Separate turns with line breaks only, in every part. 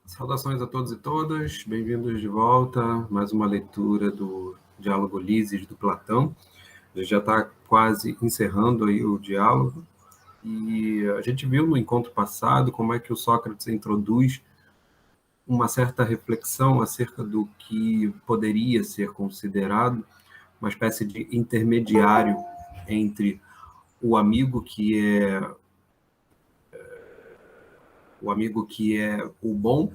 Saudações a todos e todas, bem-vindos de volta, mais uma leitura do Diálogo Lises do Platão. A gente já está quase encerrando aí o diálogo, e a gente viu no encontro passado como é que o Sócrates introduz uma certa reflexão acerca do que poderia ser considerado uma espécie de intermediário entre o amigo que é o bom,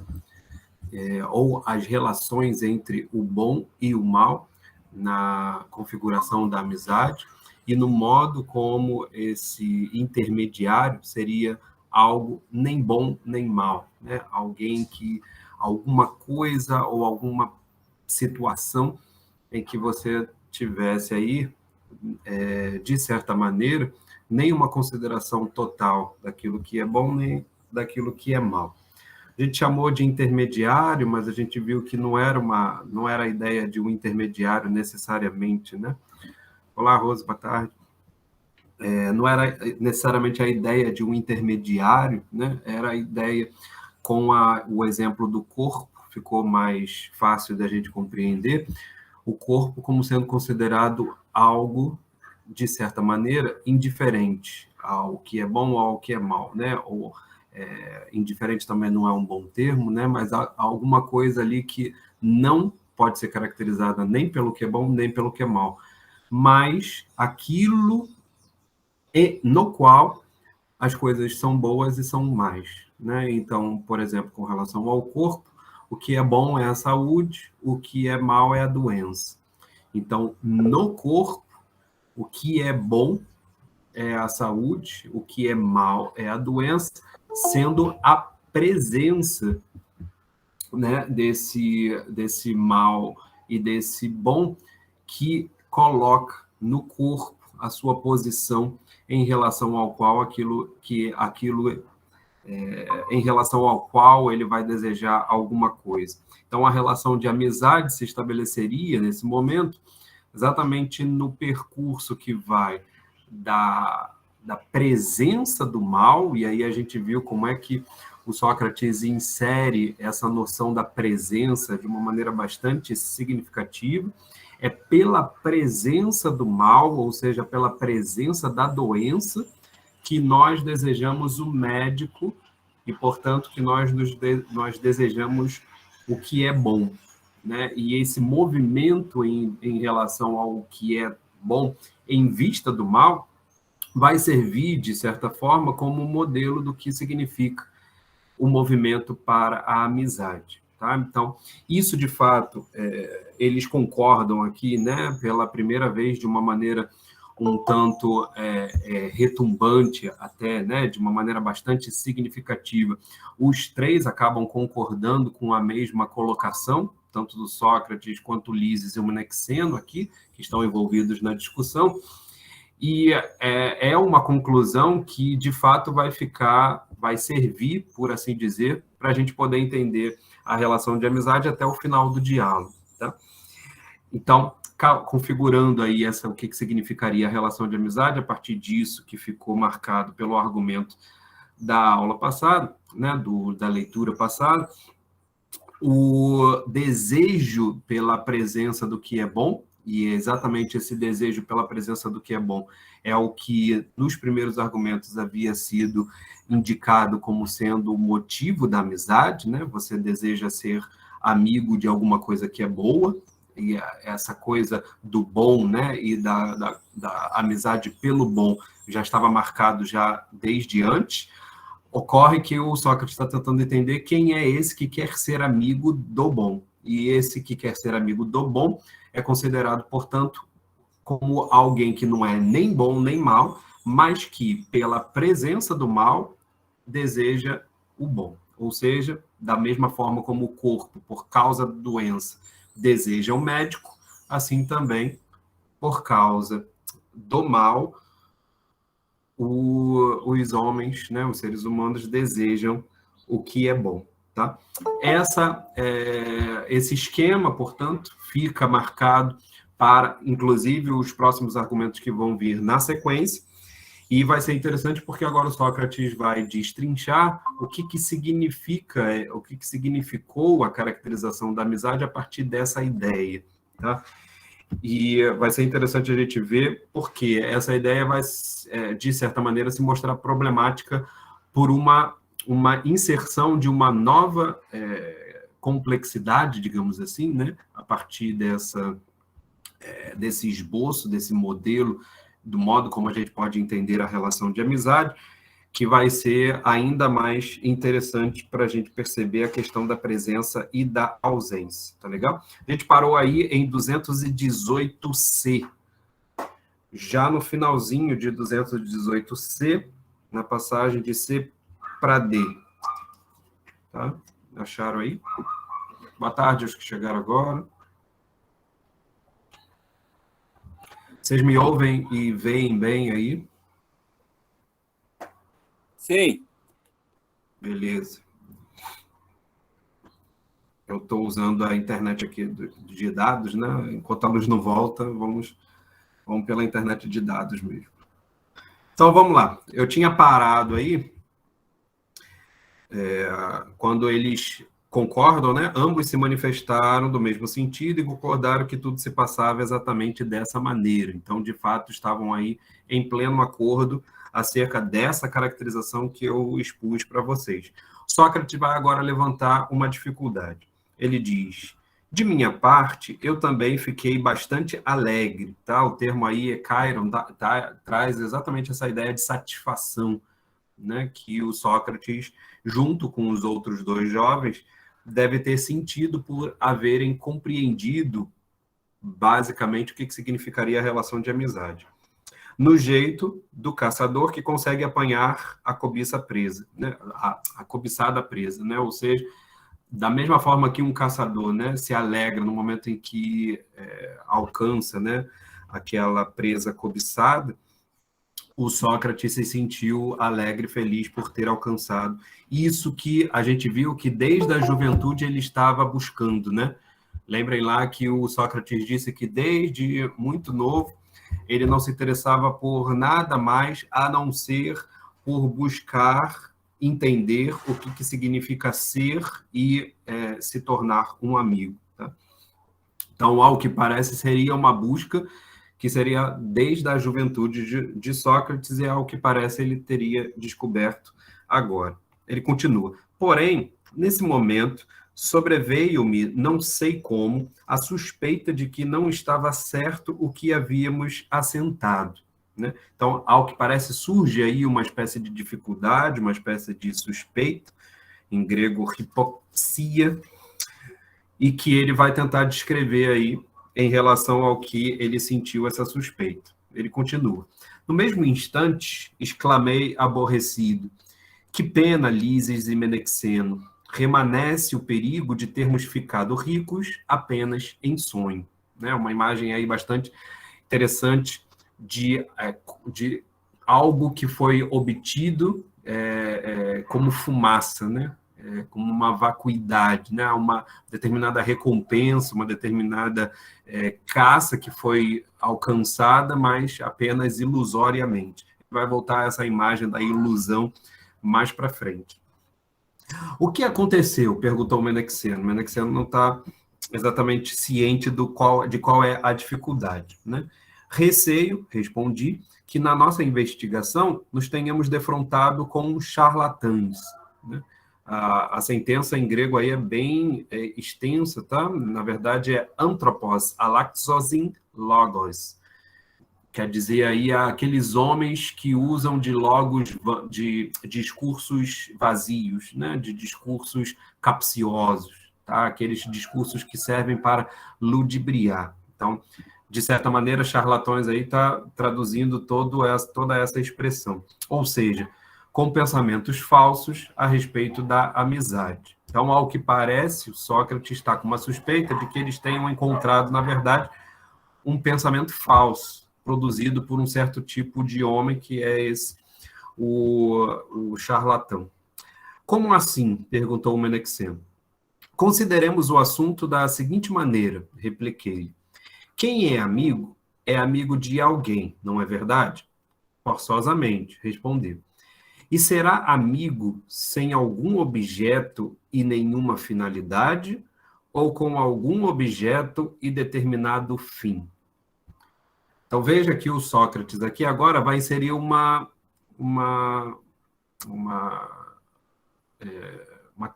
ou as relações entre o bom e o mal na configuração da amizade, e no modo como esse intermediário seria algo nem bom nem mal, né? Alguém que alguma coisa ou alguma situação em que você tivesse aí, de certa maneira, nem uma consideração total daquilo que é bom nem daquilo que é mal. A gente chamou de intermediário, mas a gente viu que não era a ideia de um intermediário necessariamente, né? Olá, Rose, boa tarde. Não era necessariamente a ideia de um intermediário, né? Era a ideia com o exemplo do corpo, ficou mais fácil da gente compreender, o corpo como sendo considerado algo, de certa maneira, indiferente ao que é bom ou ao que é mal, né? Ou indiferente também não é um bom termo, né? Mas há alguma coisa ali que não pode ser caracterizada nem pelo que é bom, nem pelo que é mal, mas aquilo no qual as coisas são boas e são más, né? Então, por exemplo, com relação ao corpo, o que é bom é a saúde, o que é mal é a doença. Então, no corpo, o que é bom é a saúde, o que é mal é a doença, sendo a presença, né, desse mal e desse bom que coloca no corpo a sua posição em relação ao qual em relação ao qual ele vai desejar alguma coisa. Então, a relação de amizade se estabeleceria nesse momento exatamente no percurso que vai da presença do mal, e aí a gente viu como é que o Sócrates insere essa noção da presença de uma maneira bastante significativa. É pela presença do mal, ou seja, pela presença da doença, que nós desejamos o médico e, portanto, que nós desejamos o que é bom, né? E esse movimento em relação ao que é bom em vista do mal vai servir, de certa forma, como modelo do que significa o movimento para a amizade. Tá? Então, isso, de fato, eles concordam aqui, né, pela primeira vez, de uma maneira um tanto retumbante até, né, de uma maneira bastante significativa. Os três acabam concordando com a mesma colocação, tanto do Sócrates quanto Lises e o Menexeno aqui, que estão envolvidos na discussão, e é uma conclusão que, de fato, vai servir, por assim dizer, para a gente poder entender a relação de amizade até o final do diálogo. Tá? Então, configurando aí o que significaria a relação de amizade, a partir disso que ficou marcado pelo argumento da aula passada, né, da leitura passada, o desejo pela presença do que é bom, e exatamente esse desejo pela presença do que é bom é o que, nos primeiros argumentos, havia sido indicado como sendo o motivo da amizade, né? Você deseja ser amigo de alguma coisa que é boa, e essa coisa do bom, né, e da amizade pelo bom já estava marcado já desde antes. Ocorre que o Sócrates está tentando entender quem é esse que quer ser amigo do bom. E esse que quer ser amigo do bom é considerado, portanto, como alguém que não é nem bom nem mal, mas que, pela presença do mal, deseja o bom. Ou seja, da mesma forma como o corpo, por causa da doença, deseja o médico, assim também, por causa do mal, os homens, né, os seres humanos, desejam o que é bom. Tá? Esse esquema, portanto, fica marcado para, inclusive, os próximos argumentos que vão vir na sequência, e vai ser interessante porque agora o Sócrates vai destrinchar o que significa, o que significou a caracterização da amizade a partir dessa ideia. Tá? E vai ser interessante a gente ver porque essa ideia vai, de certa maneira, se mostrar problemática por uma inserção de uma nova complexidade, digamos assim, né? A partir desse esboço, desse modelo, do modo como a gente pode entender a relação de amizade, que vai ser ainda mais interessante para a gente perceber a questão da presença e da ausência, tá legal? A gente parou aí em 218C. Já no finalzinho de 218C, na passagem de C para D. Tá? Acharam aí? Boa tarde aos que chegaram agora. Vocês me ouvem e veem bem aí?
Sim.
Beleza. Eu estou usando a internet aqui de dados, né? Enquanto a luz não volta, vamos pela internet de dados mesmo. Então, vamos lá. Eu tinha parado aí, quando eles concordam, né? Ambos se manifestaram do mesmo sentido e concordaram que tudo se passava exatamente dessa maneira. Então, de fato, estavam aí em pleno acordo acerca dessa caracterização que eu expus para vocês. Sócrates vai agora levantar uma dificuldade. Ele diz: de minha parte, eu também fiquei bastante alegre. Tá? O termo aí, kairon, traz exatamente essa ideia de satisfação, né? Que o Sócrates, junto com os outros dois jovens, deve ter sentido por haverem compreendido, basicamente, o que significaria a relação de amizade. No jeito do caçador que consegue apanhar a cobiça presa, né? a cobiçada presa, né? Ou seja, da mesma forma que um caçador, né, se alegra no momento em que alcança, né, aquela presa cobiçada, o Sócrates se sentiu alegre, feliz por ter alcançado isso que a gente viu que desde a juventude ele estava buscando, né? Lembrem lá que o Sócrates disse que desde muito novo ele não se interessava por nada mais a não ser por buscar entender o que significa ser e se tornar um amigo. Tá? Então, ao que parece, seria uma busca que seria desde a juventude de Sócrates, e ao que parece ele teria descoberto agora. Ele continua. Porém, nesse momento, sobreveio-me, não sei como, a suspeita de que não estava certo o que havíamos assentado. Né? Então, ao que parece, surge aí uma espécie de dificuldade, uma espécie de suspeita, em grego, hipoxia, e que ele vai tentar descrever aí em relação ao que ele sentiu essa suspeita. Ele continua. No mesmo instante, exclamei aborrecido: que pena, Lises e Menexeno, remanesce o perigo de termos ficado ricos apenas em sonho. Né? Uma imagem aí bastante interessante de algo que foi obtido como fumaça, né? Como uma vacuidade, né? Uma determinada recompensa, uma determinada caça que foi alcançada, mas apenas ilusoriamente. Vai voltar essa imagem da ilusão mais para frente. O que aconteceu? Perguntou o Menexeno. O Menexeno não está exatamente ciente de qual é a dificuldade. Né? Receio, respondi, que na nossa investigação nos tenhamos defrontado com charlatães. Né? A sentença em grego aí é bem extensa, tá? Na verdade é anthropos, alaxosin logos. Quer dizer aí aqueles homens que usam de logos, de discursos vazios, né? De discursos capciosos, tá? Aqueles discursos que servem para ludibriar. Então, de certa maneira, charlatões aí está traduzindo toda essa expressão. Ou seja, com pensamentos falsos a respeito da amizade. Então, ao que parece, o Sócrates está com uma suspeita de que eles tenham encontrado, na verdade, um pensamento falso, produzido por um certo tipo de homem, que é esse o charlatão. Como assim? Perguntou o Menexeno. Consideremos o assunto da seguinte maneira, repliquei. Quem é amigo de alguém, não é verdade? Forçosamente, respondeu. E será amigo sem algum objeto e nenhuma finalidade, ou com algum objeto e determinado fim? Então veja que o Sócrates aqui agora vai inserir uma, uma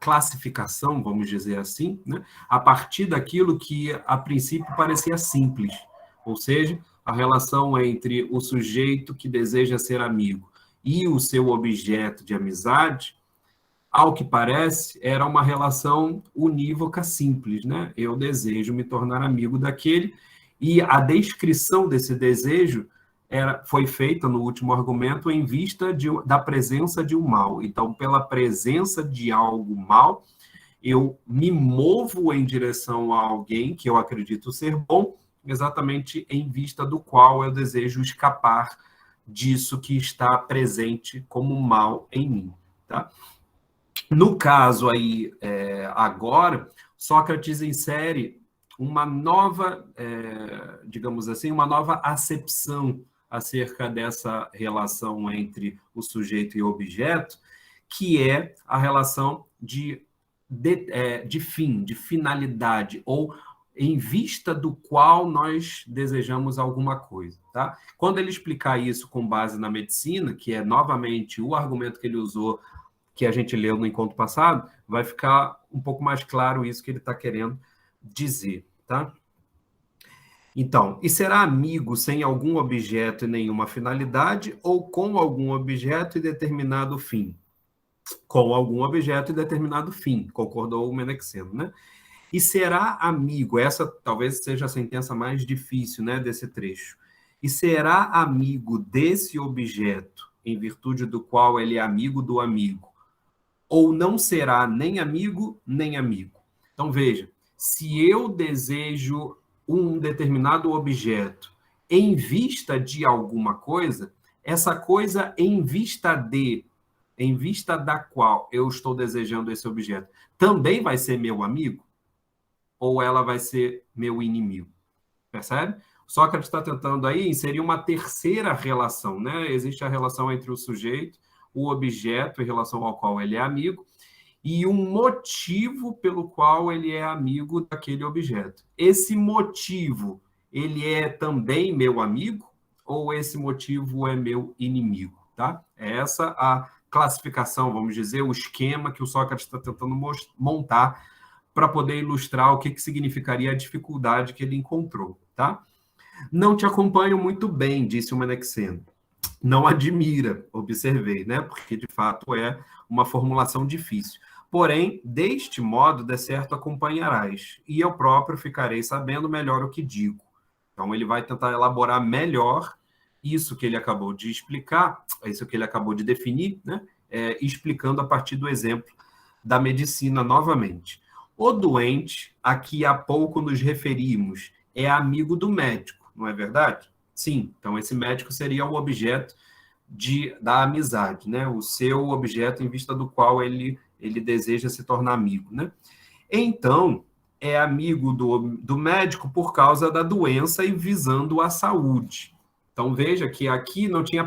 classificação, vamos dizer assim, né, a partir daquilo que a princípio parecia simples, ou seja, a relação entre o sujeito que deseja ser amigo e o seu objeto de amizade, ao que parece, era uma relação unívoca simples, né? Eu desejo me tornar amigo daquele, e a descrição desse desejo foi feita no último argumento em vista da presença de um mal. Então, pela presença de algo mal, eu me movo em direção a alguém que eu acredito ser bom, exatamente em vista do qual eu desejo escapar disso que está presente como mal em mim, tá? No caso aí, agora, Sócrates insere uma nova, digamos assim, uma nova acepção acerca dessa relação entre o sujeito e o objeto, que é a relação de fim, de finalidade, ou em vista do qual nós desejamos alguma coisa. Tá? Quando ele explicar isso com base na medicina, que é novamente o argumento que ele usou, que a gente leu no encontro passado, vai ficar um pouco mais claro isso que ele está querendo dizer. Tá? Então, e será amigo sem algum objeto e nenhuma finalidade, ou com algum objeto e determinado fim? Com algum objeto e determinado fim, concordou o Menexeno, né? E será amigo, essa talvez seja a sentença mais difícil, né, desse trecho. E será amigo desse objeto, em virtude do qual ele é amigo do amigo, ou não será nem amigo, nem amigo. Então, veja, se eu desejo um determinado objeto em vista de alguma coisa, essa coisa em vista da qual eu estou desejando esse objeto, também vai ser meu amigo? Ou ela vai ser meu inimigo? Percebe? Sócrates está tentando aí inserir uma terceira relação, né? Existe a relação entre o sujeito, o objeto em relação ao qual ele é amigo, e um motivo pelo qual ele é amigo daquele objeto. Esse motivo, ele é também meu amigo, ou esse motivo é meu inimigo? Tá? É essa a classificação, vamos dizer, o esquema que o Sócrates está tentando montar para poder ilustrar o que significaria a dificuldade que ele encontrou. Tá? Não te acompanho muito bem, disse o Menexeno. Não admira, observei, né? Porque, de fato, é uma formulação difícil. Porém, deste modo, de certo acompanharás, e eu próprio ficarei sabendo melhor o que digo. Então, ele vai tentar elaborar melhor isso que ele acabou de explicar, isso que ele acabou de definir, né? Explicando a partir do exemplo da medicina novamente. O doente, a que há pouco nos referimos, é amigo do médico, não é verdade? Sim, então esse médico seria o objeto da amizade, né? O seu objeto em vista do qual ele deseja se tornar amigo, né? Então, é amigo do médico por causa da doença e visando a saúde. Então, veja que aqui não tinha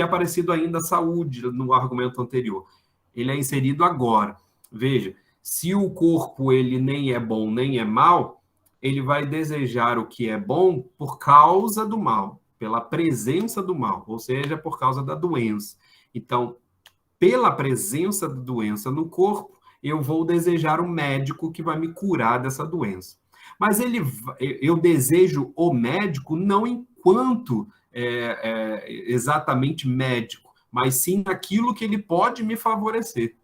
aparecido ainda a saúde no argumento anterior. Ele é inserido agora. Veja, se o corpo ele nem é bom nem é mal, ele vai desejar o que é bom por causa do mal, pela presença do mal, ou seja, por causa da doença. Então, pela presença da doença no corpo, eu vou desejar um médico que vai me curar dessa doença. Mas eu desejo o médico não enquanto exatamente médico, mas sim naquilo que ele pode me favorecer.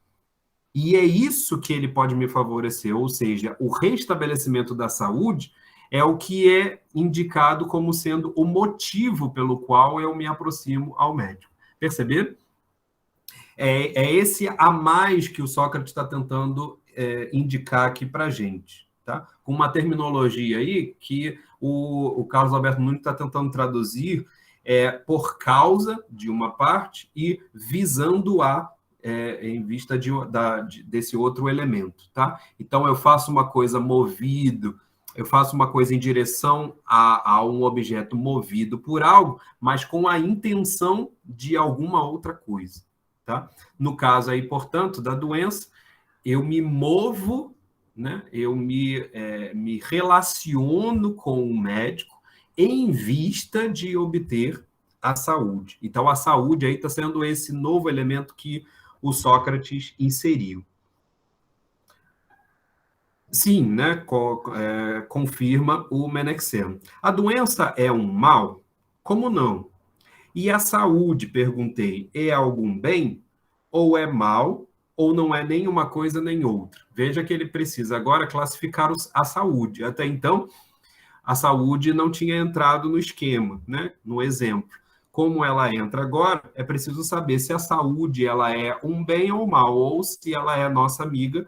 E é isso que ele pode me favorecer, ou seja, o restabelecimento da saúde é o que é indicado como sendo o motivo pelo qual eu me aproximo ao médico. Perceberam? É esse a mais que o Sócrates está tentando indicar aqui para a gente, tá? Com uma terminologia aí que o Carlos Alberto Nunes está tentando traduzir por causa de uma parte e visando em vista desse outro elemento, tá? Então, eu faço uma coisa movido, eu faço uma coisa em direção a um objeto movido por algo, mas com a intenção de alguma outra coisa, tá? No caso aí, portanto, da doença, eu me movo, né? Eu me relaciono com o médico em vista de obter a saúde. Então, a saúde aí está sendo esse novo elemento que o Sócrates inseriu. Sim, né? Confirma o Menexeno. A doença é um mal? Como não? E a saúde, perguntei, é algum bem? Ou é mal, ou não é nem uma coisa nem outra? Veja que ele precisa agora classificar a saúde. Até então, a saúde não tinha entrado no esquema, né? No exemplo. Como ela entra agora, é preciso saber se a saúde ela é um bem ou mal, ou se ela é nossa amiga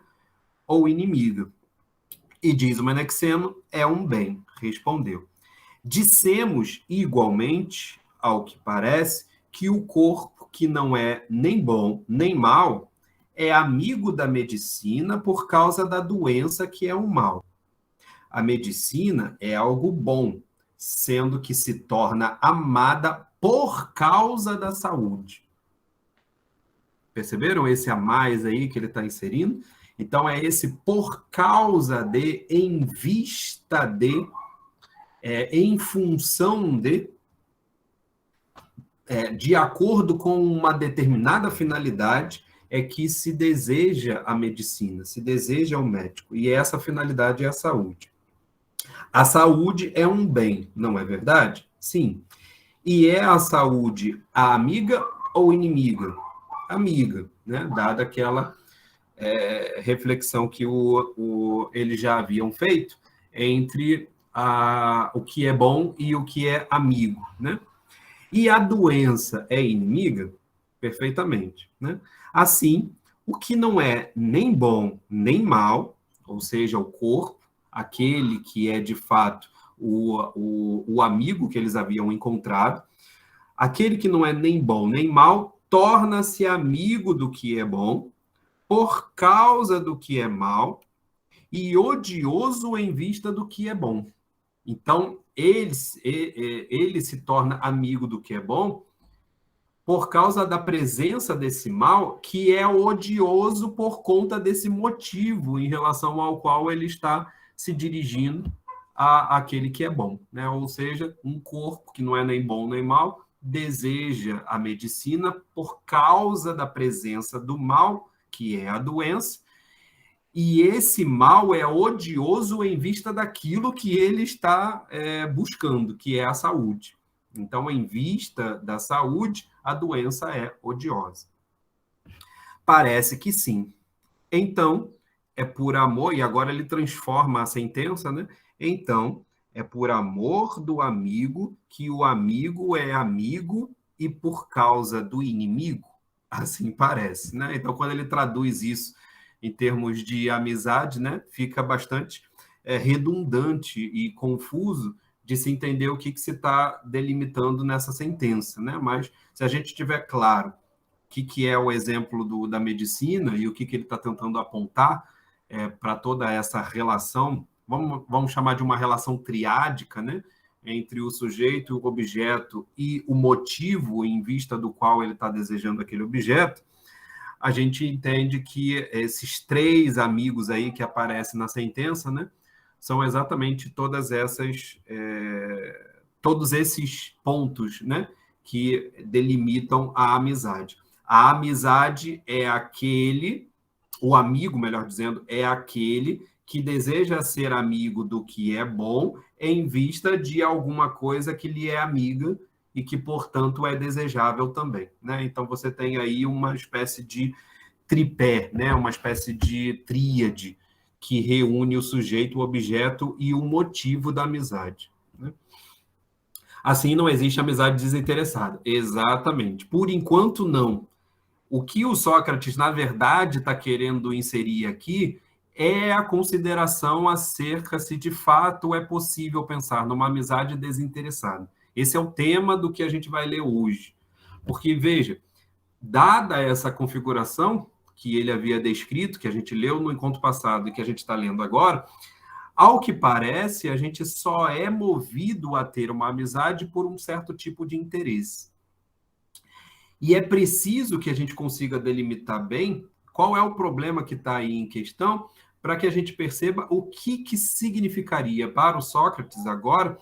ou inimiga. E diz o Menexeno, é um bem, respondeu. Dissemos igualmente, ao que parece, que o corpo que não é nem bom nem mal é amigo da medicina por causa da doença que é um mal. A medicina é algo bom, sendo que se torna amada por causa da saúde. Perceberam esse a mais aí que ele está inserindo? Então, é esse por causa de, em vista de, em função de acordo com uma determinada finalidade, é que se deseja a medicina, se deseja o médico. E essa finalidade é a saúde. A saúde é um bem, não é verdade? Sim. E é a saúde a amiga ou inimiga? Amiga, né? Dada aquela reflexão que eles já haviam feito entre o que é bom e o que é amigo, né? E a doença é inimiga? Perfeitamente, né? Assim, o que não é nem bom nem mal, ou seja, o corpo, aquele que é de fato o amigo que eles haviam encontrado, aquele que não é nem bom nem mal, torna-se amigo do que é bom, por causa do que é mal, e odioso em vista do que é bom. Então, ele se torna amigo do que é bom por causa da presença desse mal, que é odioso por conta desse motivo em relação ao qual ele está se dirigindo àquele que é bom, né? Ou seja, um corpo que não é nem bom nem mal deseja a medicina por causa da presença do mal, que é a doença, e esse mal é odioso em vista daquilo que ele está buscando, que é a saúde. Então, em vista da saúde, a doença é odiosa. Parece que sim. Então, é por amor, e agora ele transforma a sentença, né? Então, é por amor do amigo que o amigo é amigo e por causa do inimigo, assim parece, né? Então, quando ele traduz isso em termos de amizade, né, fica bastante redundante e confuso de se entender o que se está delimitando nessa sentença, né? Mas se a gente tiver claro o que é o exemplo da medicina e o que ele está tentando apontar para toda essa relação, vamos chamar de uma relação triádica, né? Entre o sujeito, o objeto e o motivo em vista do qual ele está desejando aquele objeto, a gente entende que esses três amigos aí que aparecem na sentença, né, são exatamente todos esses pontos, né, que delimitam a amizade. A amizade é o amigo, melhor dizendo, é aquele que deseja ser amigo do que é bom em vista de alguma coisa que lhe é amiga e que, portanto, é desejável também, né? Então, você tem aí uma espécie de tripé, né? Uma espécie de tríade que reúne o sujeito, o objeto e o motivo da amizade, né? Assim, não existe amizade desinteressada. Exatamente. Por enquanto, não. O que o Sócrates, na verdade, está querendo inserir aqui é a consideração acerca se de fato é possível pensar numa amizade desinteressada. Esse é o tema do que a gente vai ler hoje. Porque, veja, dada essa configuração que ele havia descrito, que a gente leu no encontro passado e que a gente está lendo agora, ao que parece, a gente só é movido a ter uma amizade por um certo tipo de interesse. E é preciso que a gente consiga delimitar bem qual é o problema que está aí em questão, para que a gente perceba o que significaria para o Sócrates agora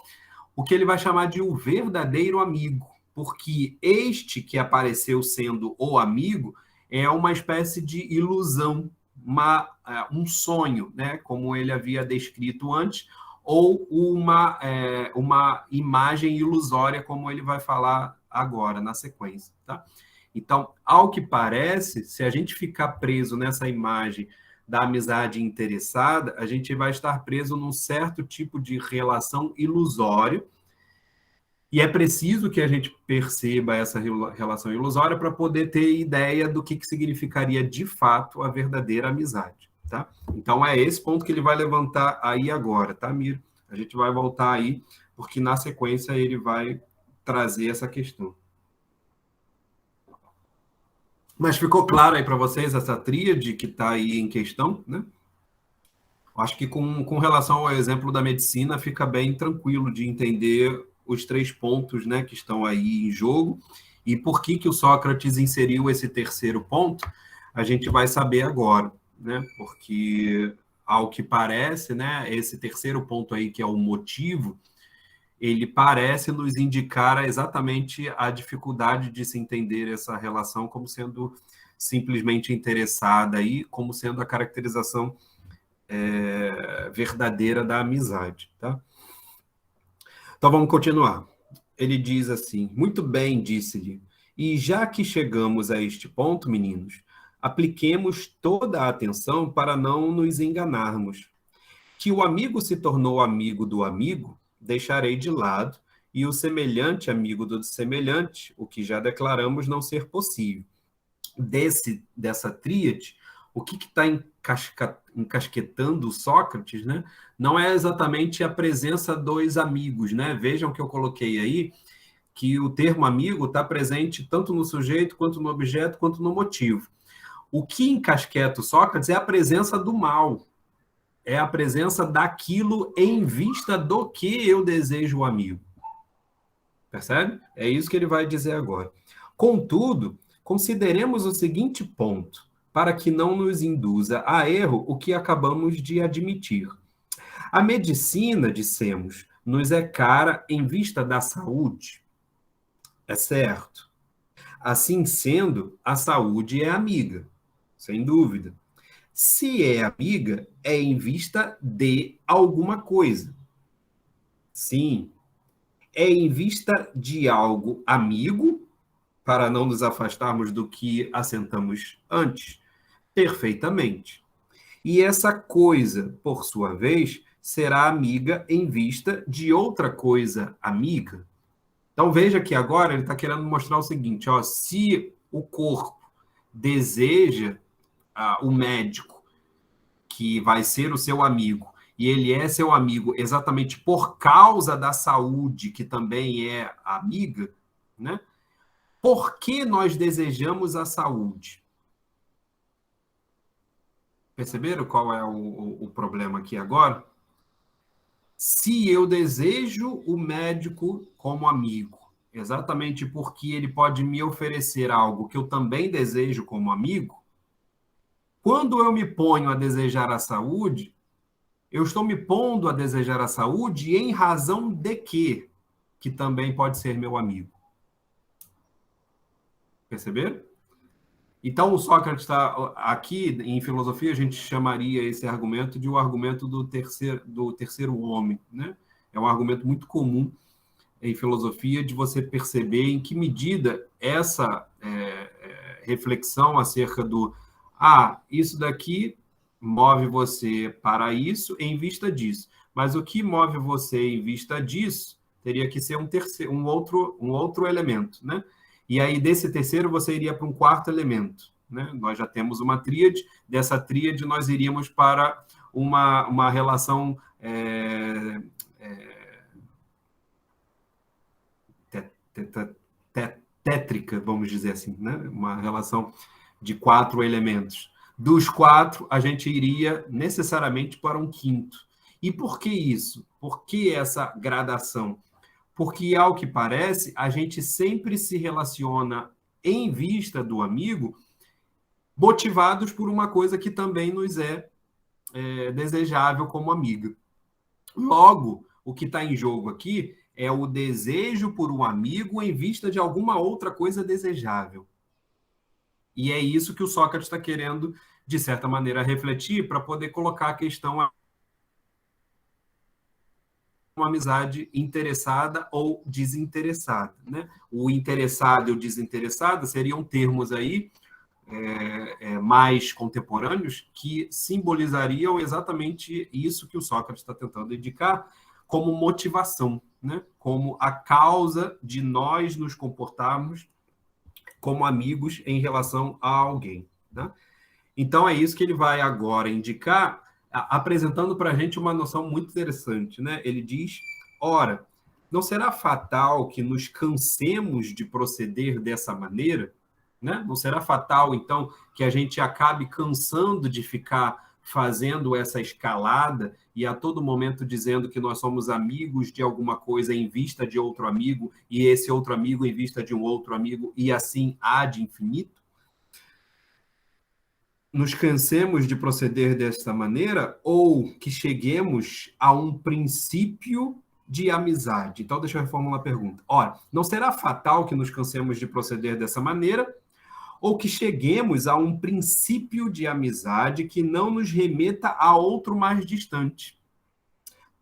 o que ele vai chamar de o verdadeiro amigo, porque este que apareceu sendo o amigo é uma espécie de ilusão, um sonho, né? Como ele havia descrito antes, ou uma imagem ilusória, como ele vai falar agora, na sequência. Tá? Então, ao que parece, se a gente ficar preso nessa imagem da amizade interessada, a gente vai estar preso num certo tipo de relação ilusória, e é preciso que a gente perceba essa relação ilusória para poder ter ideia do que significaria de fato a verdadeira amizade. Tá? Então, é esse ponto que ele vai levantar aí agora, tá, Miro? A gente vai voltar aí, porque na sequência ele vai trazer essa questão. Mas ficou claro aí para vocês essa tríade que está aí em questão, né? Acho que com relação ao exemplo da medicina, fica bem tranquilo de entender os 3 pontos, né, que estão aí em jogo. E por que o Sócrates inseriu esse terceiro ponto, a gente vai saber agora, né? Porque, ao que parece, né, esse terceiro ponto aí, que é o motivo, ele parece nos indicar exatamente a dificuldade de se entender essa relação como sendo simplesmente interessada aí, como sendo a caracterização verdadeira da amizade. Tá? Então vamos continuar. Ele diz assim: muito bem, disse-lhe, e já que chegamos a este ponto, meninos, apliquemos toda a atenção para não nos enganarmos. Que o amigo se tornou amigo do amigo, deixarei de lado, e o semelhante amigo do semelhante, o que já declaramos não ser possível. Dessa tríade, o que está encasquetando Sócrates, né? Não é exatamente a presença dos amigos, né? Vejam que eu coloquei aí que o termo amigo está presente tanto no sujeito, quanto no objeto, quanto no motivo. O que encasqueta o Sócrates é a presença do mal, é a presença daquilo em vista do que eu desejo o amigo. Percebe? É isso que ele vai dizer agora. Contudo, consideremos o seguinte ponto, para que não nos induza a erro o que acabamos de admitir. A medicina, dissemos, nos é cara em vista da saúde. É certo. Assim sendo, a saúde é amiga, sem dúvida. Se é amiga, é em vista de alguma coisa. Sim. É em vista de algo amigo, para não nos afastarmos do que assentamos antes? Perfeitamente. E essa coisa, por sua vez, será amiga em vista de outra coisa amiga. Então veja que agora ele está querendo mostrar o seguinte: ó, se o corpo deseja o médico que vai ser o seu amigo, e ele é seu amigo exatamente por causa da saúde, que também é amiga, né? Por que nós desejamos a saúde? Perceberam qual é o problema aqui agora? Se eu desejo o médico como amigo, exatamente porque ele pode me oferecer algo que eu também desejo como amigo, quando eu me ponho a desejar a saúde, eu estou me pondo a desejar a saúde em razão de quê? Que também pode ser meu amigo. Perceberam? Então, o Sócrates está aqui, em filosofia, a gente chamaria esse argumento de o argumento do terceiro homem. Né? É um argumento muito comum em filosofia de você perceber em que medida essa reflexão acerca do isso daqui move você para isso em vista disso. Mas o que move você em vista disso teria que ser um outro elemento, né? E aí, desse terceiro, você iria para um quarto elemento. Né? Nós já temos uma tríade, dessa tríade nós iríamos para uma relação tétrica, vamos dizer assim, né? Uma relação de 4 elementos. Dos 4, a gente iria necessariamente para um quinto. E por que isso? Por que essa gradação? Porque, ao que parece, a gente sempre se relaciona em vista do amigo, motivados por uma coisa que também nos é desejável como amiga. Logo, o que está em jogo aqui é o desejo por um amigo em vista de alguma outra coisa desejável. E é isso que o Sócrates está querendo, de certa maneira, refletir para poder colocar a questão uma amizade interessada ou desinteressada, né? O interessado e o desinteressado seriam termos aí mais contemporâneos que simbolizariam exatamente isso que o Sócrates está tentando indicar como motivação, né? Como a causa de nós nos comportarmos como amigos em relação a alguém, né? Então, é isso que ele vai agora indicar, apresentando para a gente uma noção muito interessante, né? Ele diz, ora, não será fatal que nos cansemos de proceder dessa maneira? Né? Não será fatal, então, que a gente acabe cansando de ficar fazendo essa escalada e a todo momento dizendo que nós somos amigos de alguma coisa em vista de outro amigo e esse outro amigo em vista de um outro amigo e assim ad infinito? Nos cansemos de proceder desta maneira ou que cheguemos a um princípio de amizade? Então, deixa eu reformular a pergunta. Ora, não será fatal que nos cansemos de proceder dessa maneira ou que cheguemos a um princípio de amizade que não nos remeta a outro mais distante?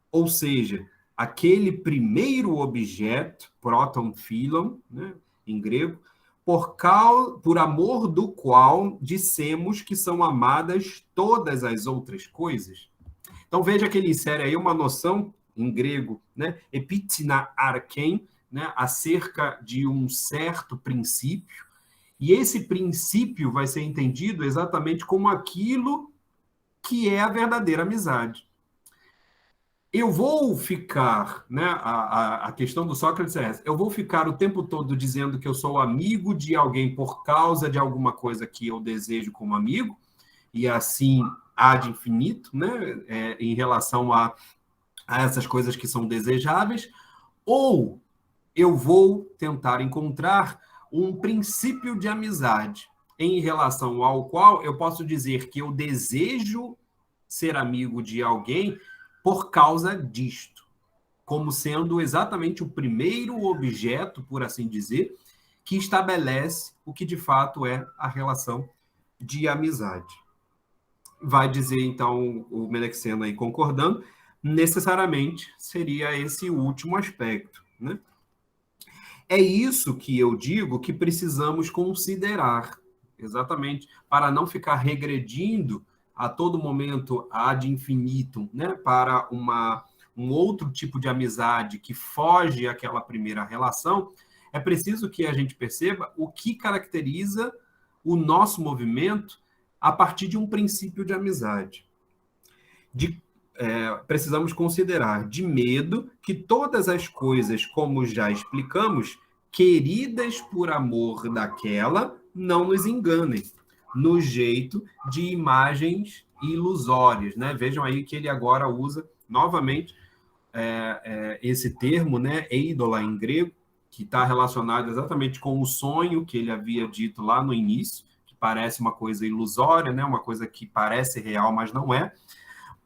Ou seja, aquele primeiro objeto, proton philon, né, em grego, por amor do qual dissemos que são amadas todas as outras coisas. Então veja que ele insere aí uma noção em grego, né, epitina arken, né, acerca de um certo princípio, e esse princípio vai ser entendido exatamente como aquilo que é a verdadeira amizade. Eu vou ficar, né? A questão do Sócrates é essa. Eu vou ficar o tempo todo dizendo que eu sou amigo de alguém por causa de alguma coisa que eu desejo como amigo, e assim ad infinito, né? Em relação a essas coisas que são desejáveis, ou eu vou tentar encontrar um princípio de amizade em relação ao qual eu posso dizer que eu desejo ser amigo de alguém por causa disto, como sendo exatamente o primeiro objeto, por assim dizer, que estabelece o que de fato é a relação de amizade. Vai dizer, então, o Melexeno aí concordando, necessariamente seria esse último aspecto, né? É isso que eu digo que precisamos considerar, exatamente, para não ficar regredindo a todo momento ad infinitum, né, para um outro tipo de amizade que foge àquela primeira relação. É preciso que a gente perceba o que caracteriza o nosso movimento a partir de um princípio de amizade. Precisamos considerar de medo que todas as coisas, como já explicamos, queridas por amor daquela, não nos enganem, no jeito de imagens ilusórias, né? Vejam aí que ele agora usa novamente esse termo, né, eidola em grego, que está relacionado exatamente com o sonho que ele havia dito lá no início, que parece uma coisa ilusória, né, uma coisa que parece real, mas não é.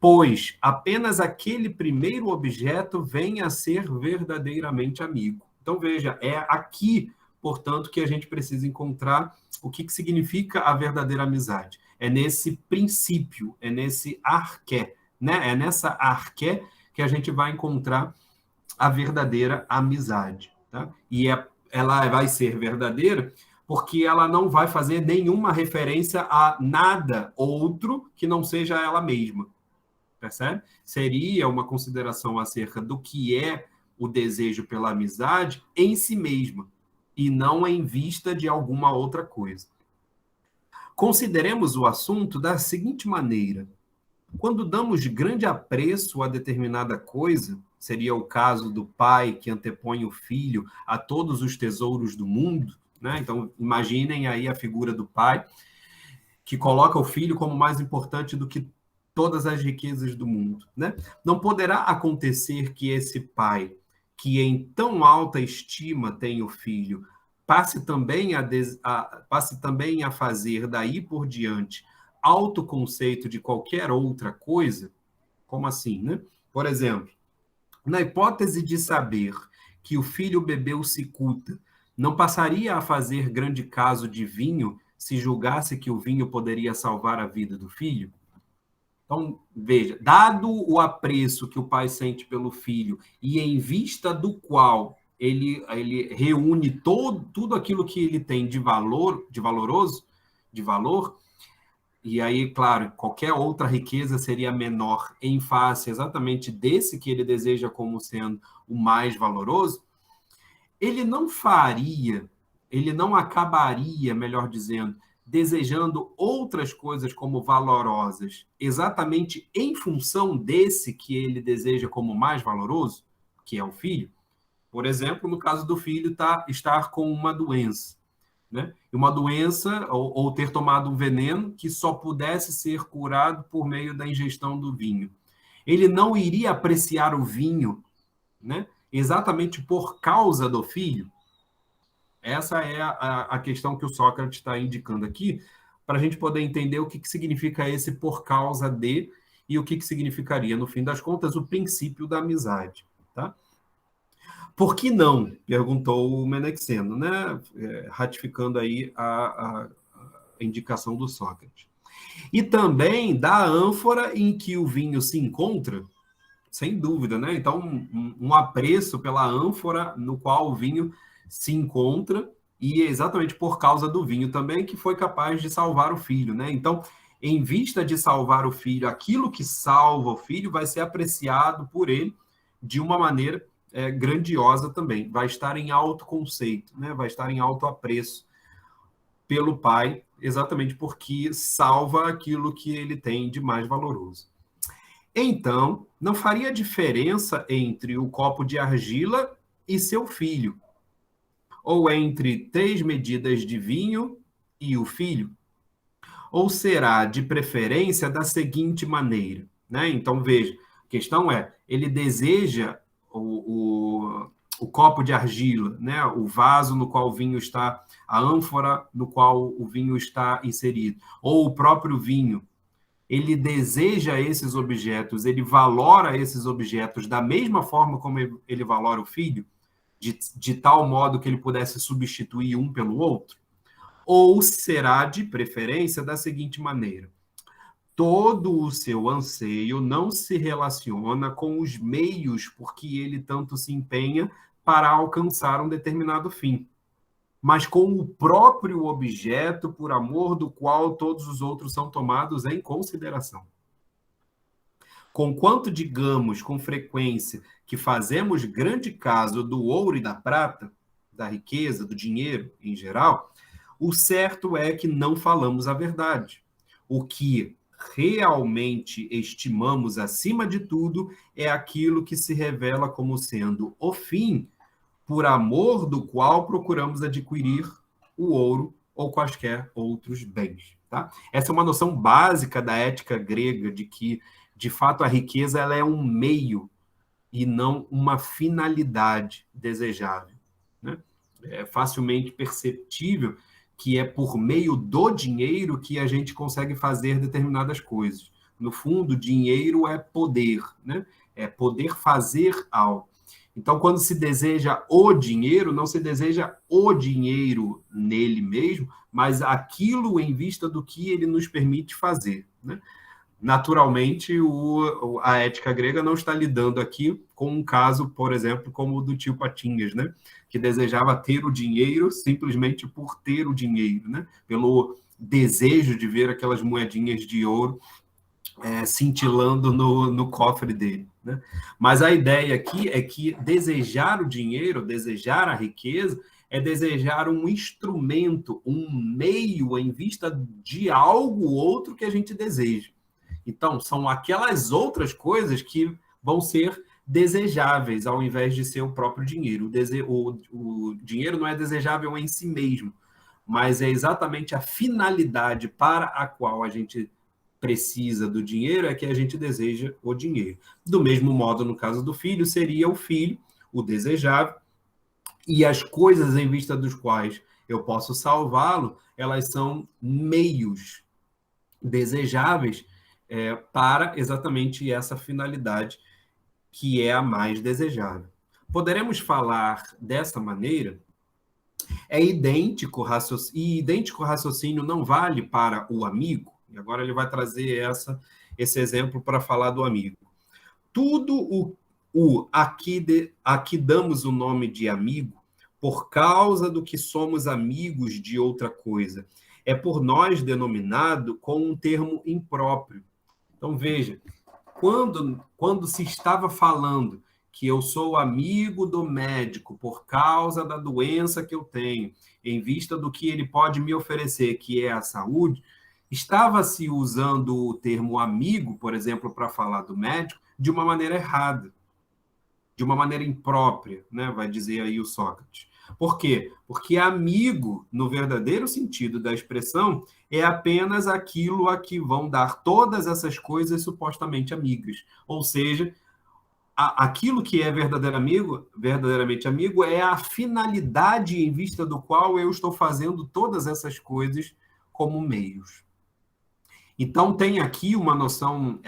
Pois apenas aquele primeiro objeto vem a ser verdadeiramente amigo. Então, veja, é aqui, portanto, que a gente precisa encontrar o que significa a verdadeira amizade. É nesse princípio, é nesse arqué, né? É nessa arqué que a gente vai encontrar a verdadeira amizade. Tá? E ela vai ser verdadeira porque ela não vai fazer nenhuma referência a nada outro que não seja ela mesma. Percebe? Seria uma consideração acerca do que é o desejo pela amizade em si mesma, e não em vista de alguma outra coisa. Consideremos o assunto da seguinte maneira: quando damos grande apreço a determinada coisa, seria o caso do pai que antepõe o filho a todos os tesouros do mundo, né? Então, imaginem aí a figura do pai que coloca o filho como mais importante do que todas as riquezas do mundo, né? Não poderá acontecer que esse pai, que em tão alta estima tem o filho, passe também a fazer daí por diante autoconceito de qualquer outra coisa. Como assim, né? Por exemplo, na hipótese de saber que o filho bebeu cicuta, não passaria a fazer grande caso de vinho se julgasse que o vinho poderia salvar a vida do filho? Então, veja, dado o apreço que o pai sente pelo filho e em vista do qual ele reúne tudo aquilo que ele tem de valor, de valor, e aí, claro, qualquer outra riqueza seria menor em face exatamente desse que ele deseja como sendo o mais valoroso, ele não faria, ele não acabaria, melhor dizendo, desejando outras coisas como valorosas, exatamente em função desse que ele deseja como mais valoroso, que é o filho. Por exemplo, no caso do filho estar com uma doença, né? Uma doença ou ter tomado um veneno que só pudesse ser curado por meio da ingestão do vinho. Ele não iria apreciar o vinho, né? Exatamente por causa do filho. Essa é a questão que o Sócrates está indicando aqui, para a gente poder entender o que significa esse por causa de e o que significaria, no fim das contas, o princípio da amizade. Tá? Por que não? Perguntou o Menexeno, né? Ratificando aí a indicação do Sócrates. E também da ânfora em que o vinho se encontra, sem dúvida, né? Então, um apreço pela ânfora no qual o vinho se encontra, e é exatamente por causa do vinho também que foi capaz de salvar o filho, né? Então, em vista de salvar o filho, aquilo que salva o filho vai ser apreciado por ele de uma maneira grandiosa também. Vai estar em alto conceito, né? Vai estar em alto apreço pelo pai, exatamente porque salva aquilo que ele tem de mais valoroso. Então, não faria diferença entre o copo de argila e seu filho, ou entre 3 medidas de vinho e o filho? Ou será de preferência da seguinte maneira, né? Então, veja, a questão é, ele deseja o copo de argila, né? O vaso no qual o vinho está, a ânfora no qual o vinho está inserido, ou o próprio vinho. Ele deseja esses objetos, ele valora esses objetos da mesma forma como ele valora o filho, de tal modo que ele pudesse substituir um pelo outro? Ou será de preferência da seguinte maneira: todo o seu anseio não se relaciona com os meios por que ele tanto se empenha para alcançar um determinado fim, mas com o próprio objeto por amor do qual todos os outros são tomados em consideração. Conquanto digamos com frequência que fazemos grande caso do ouro e da prata, da riqueza, do dinheiro em geral, o certo é que não falamos a verdade. O que realmente estimamos acima de tudo é aquilo que se revela como sendo o fim, por amor do qual procuramos adquirir o ouro ou quaisquer outros bens. Tá? Essa é uma noção básica da ética grega, de que, de fato, a riqueza ela é um meio e não uma finalidade desejável. Né? É facilmente perceptível que é por meio do dinheiro que a gente consegue fazer determinadas coisas. No fundo, dinheiro é poder, né? É poder fazer algo. Então, quando se deseja o dinheiro, não se deseja o dinheiro nele mesmo, mas aquilo em vista do que ele nos permite fazer, né? Naturalmente, a ética grega não está lidando aqui com um caso, por exemplo, como o do tio Patinhas, né? Que desejava ter o dinheiro simplesmente por ter o dinheiro, né? Pelo desejo de ver aquelas moedinhas de ouro cintilando no cofre dele, né? Mas a ideia aqui é que desejar o dinheiro, desejar a riqueza, é desejar um instrumento, um meio em vista de algo outro que a gente deseja. Então, são aquelas outras coisas que vão ser desejáveis, ao invés de ser o próprio dinheiro. O dinheiro não é desejável em si mesmo, mas é exatamente a finalidade para a qual a gente precisa do dinheiro é que a gente deseja o dinheiro. Do mesmo modo, no caso do filho, seria o filho, o desejável, e as coisas em vista dos quais eu posso salvá-lo, elas são meios desejáveis para exatamente essa finalidade que é a mais desejável. Poderemos falar dessa maneira, e idêntico raciocínio não vale para o amigo, e agora ele vai trazer esse exemplo para falar do amigo. Tudo aqui damos o nome de amigo por causa do que somos amigos de outra coisa. É por nós denominado com um termo impróprio. Então, veja, quando se estava falando que eu sou amigo do médico por causa da doença que eu tenho, em vista do que ele pode me oferecer, que é a saúde, estava-se usando o termo amigo, por exemplo, para falar do médico, de uma maneira errada, de uma maneira imprópria, né? Vai dizer aí o Sócrates. Por quê? Porque amigo, no verdadeiro sentido da expressão, é apenas aquilo a que vão dar todas essas coisas supostamente amigas. Ou seja, aquilo que é verdadeiramente amigo é a finalidade em vista do qual eu estou fazendo todas essas coisas como meios. Então, tem aqui uma noção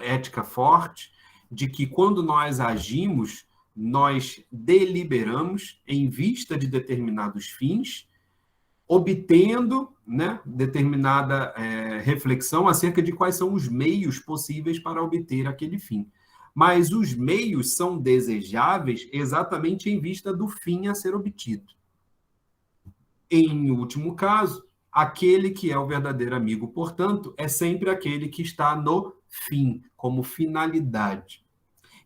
ética forte de que quando nós agimos, nós deliberamos em vista de determinados fins, obtendo, né, determinada reflexão acerca de quais são os meios possíveis para obter aquele fim. Mas os meios são desejáveis exatamente em vista do fim a ser obtido. Em último caso, aquele que é o verdadeiro amigo, portanto, é sempre aquele que está no fim, como finalidade.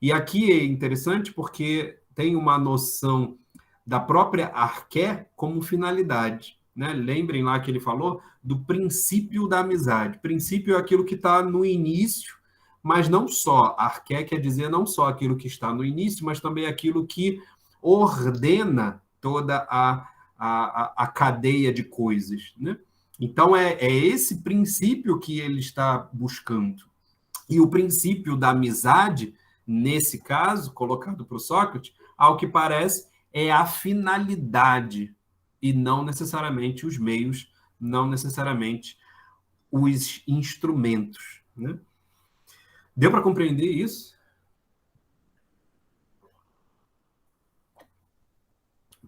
E aqui é interessante porque tem uma noção da própria arqué como finalidade. Né? Lembrem lá que ele falou do princípio da amizade. Princípio é aquilo que está no início, mas não só. Arqué quer dizer não só aquilo que está no início, mas também aquilo que ordena toda a cadeia de coisas. Né? Então, é esse princípio que ele está buscando. E o princípio da amizade, nesse caso, colocado por Sócrates, ao que parece, é a finalidade e não necessariamente os meios, não necessariamente os instrumentos. Né? Deu para compreender isso?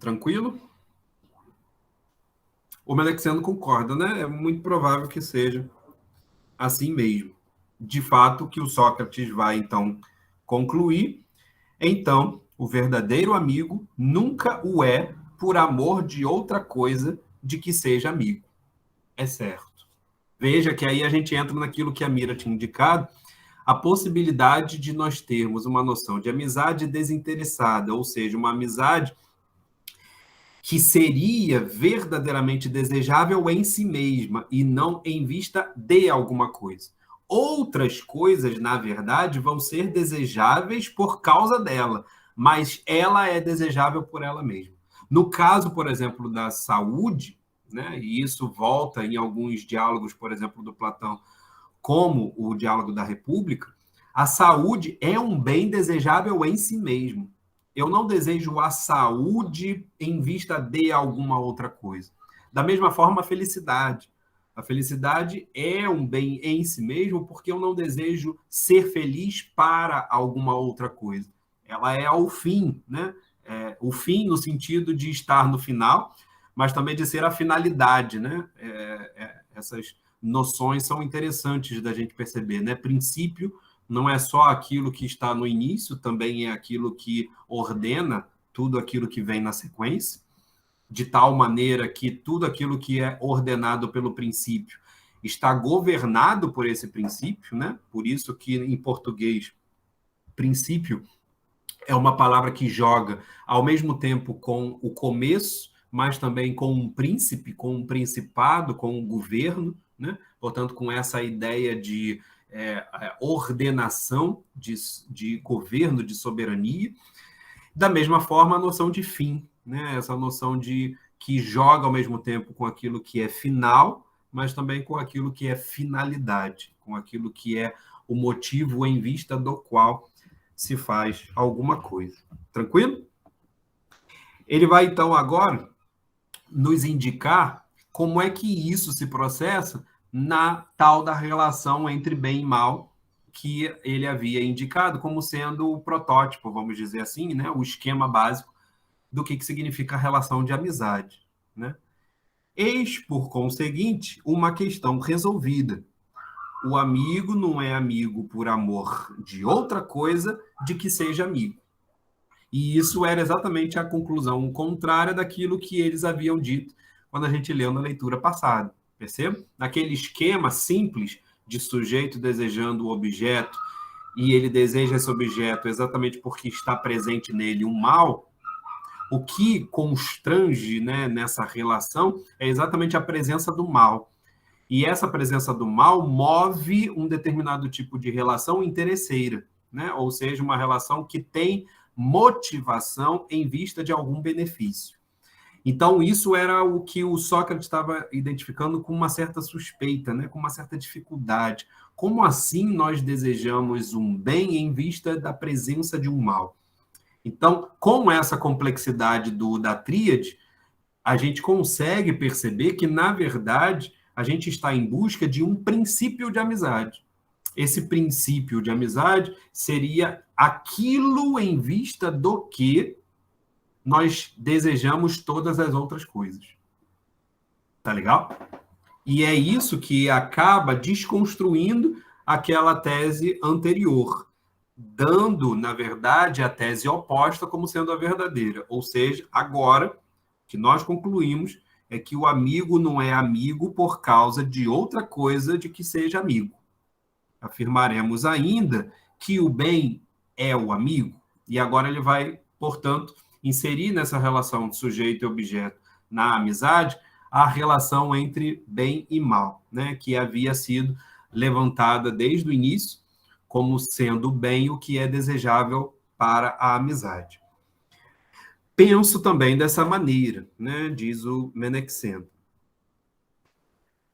Tranquilo? O Melexiano concorda, né? É muito provável que seja assim mesmo. De fato, que o Sócrates vai, então, concluir. Então, o verdadeiro amigo nunca o é por amor de outra coisa de que seja amigo. É certo. Veja que aí a gente entra naquilo que a Mira tinha indicado, a possibilidade de nós termos uma noção de amizade desinteressada, ou seja, uma amizade que seria verdadeiramente desejável em si mesma e não em vista de alguma coisa. Outras coisas, na verdade, vão ser desejáveis por causa dela, mas ela é desejável por ela mesma. No caso, por exemplo, da saúde, né, e isso volta em alguns diálogos, por exemplo, do Platão, como o diálogo da República, a saúde é um bem desejável em si mesmo. Eu não desejo a saúde em vista de alguma outra coisa. Da mesma forma, a felicidade. A felicidade é um bem em si mesmo porque eu não desejo ser feliz para alguma outra coisa. Ela é o fim, né? O fim no sentido de estar no final, mas também de ser a finalidade, né? Essas noções são interessantes da gente perceber, né? Princípio não é só aquilo que está no início, também é aquilo que ordena tudo aquilo que vem na sequência, de tal maneira que tudo aquilo que é ordenado pelo princípio está governado por esse princípio, né? Por isso que em português princípio é uma palavra que joga ao mesmo tempo com o começo, mas também com um príncipe, com um principado, com um governo, né? Portanto, com essa ideia de ordenação de governo, de soberania. Da mesma forma, a noção de fim, né? Essa noção de que joga ao mesmo tempo com aquilo que é final, mas também com aquilo que é finalidade, com aquilo que é o motivo em vista do qual se faz alguma coisa. Tranquilo? Ele vai, então, agora nos indicar como é que isso se processa na tal da relação entre bem e mal, que ele havia indicado como sendo o protótipo, vamos dizer assim, né? O esquema básico do que significa a relação de amizade, né? Eis, por conseguinte, uma questão resolvida. O amigo não é amigo por amor de outra coisa de que seja amigo. E isso era exatamente a conclusão contrária daquilo que eles haviam dito quando a gente leu na leitura passada. Percebe? Naquele esquema simples de sujeito desejando o objeto e ele deseja esse objeto exatamente porque está presente nele um mal, o que constrange, né, nessa relação é exatamente a presença do mal. E essa presença do mal move um determinado tipo de relação interesseira, né? Ou seja, uma relação que tem motivação em vista de algum benefício. Então, isso era o que o Sócrates estava identificando com uma certa suspeita, né? Com uma certa dificuldade. Como assim nós desejamos um bem em vista da presença de um mal? Então, com essa complexidade da tríade, a gente consegue perceber que, na verdade, a gente está em busca de um princípio de amizade. Esse princípio de amizade seria aquilo em vista do que nós desejamos todas as outras coisas. Tá legal? E é isso que acaba desconstruindo aquela tese anterior, dando, na verdade, a tese oposta como sendo a verdadeira. Ou seja, agora que nós concluímos é que o amigo não é amigo por causa de outra coisa de que seja amigo. Afirmaremos ainda que o bem é o amigo, e agora ele vai, portanto, inserir nessa relação de sujeito e objeto na amizade a relação entre bem e mal, né, que havia sido levantada desde o início como sendo bem o que é desejável para a amizade. Penso também dessa maneira, né, diz o Menexenro.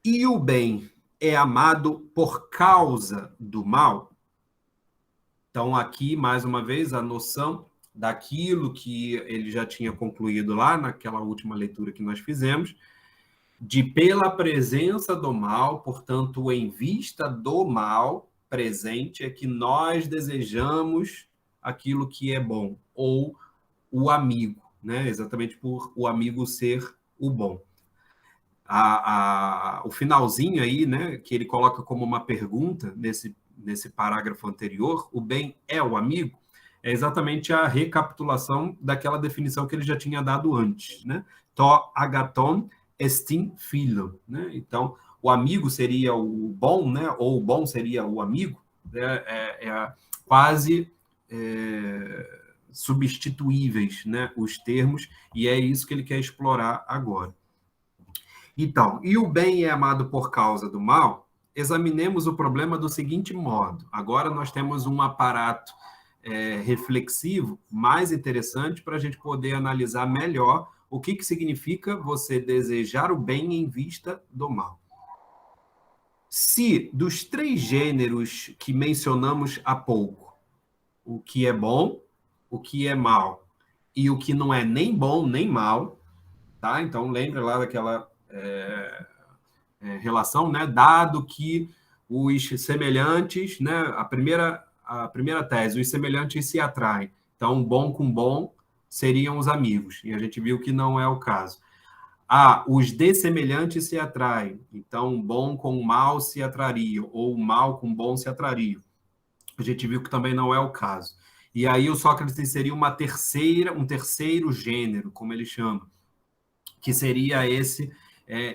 E o bem é amado por causa do mal? Então, aqui, mais uma vez, a noção daquilo que ele já tinha concluído lá naquela última leitura que nós fizemos, de pela presença do mal, portanto, em vista do mal presente, é que nós desejamos aquilo que é bom, ou o amigo, né? Exatamente por o amigo ser o bom. O finalzinho aí, né, que ele coloca como uma pergunta nesse parágrafo anterior, o bem é o amigo, é exatamente a recapitulação daquela definição que ele já tinha dado antes, né? To agaton estin philo, né? Então, o amigo seria o bom, né? Ou o bom seria o amigo, né? Quase substituíveis, né? Os termos, e é isso que ele quer explorar agora. Então, e o bem é amado por causa do mal? Examinemos o problema do seguinte modo. Agora nós temos um aparato reflexivo mais interessante para a gente poder analisar melhor o que significa você desejar o bem em vista do mal. Se dos 3 gêneros que mencionamos há pouco, o que é bom, o que é mal e o que não é nem bom nem mal, tá? Então lembra lá daquela relação, né? Dado que os semelhantes, né? A primeira tese, os semelhantes se atraem. Então, bom com bom seriam os amigos. E a gente viu que não é o caso. Os dessemelhantes se atraem. Então, bom com mal se atrariam, ou mal com bom se atrariam. A gente viu que também não é o caso. E aí o Sócrates seria um terceiro gênero, como ele chama, que seria esse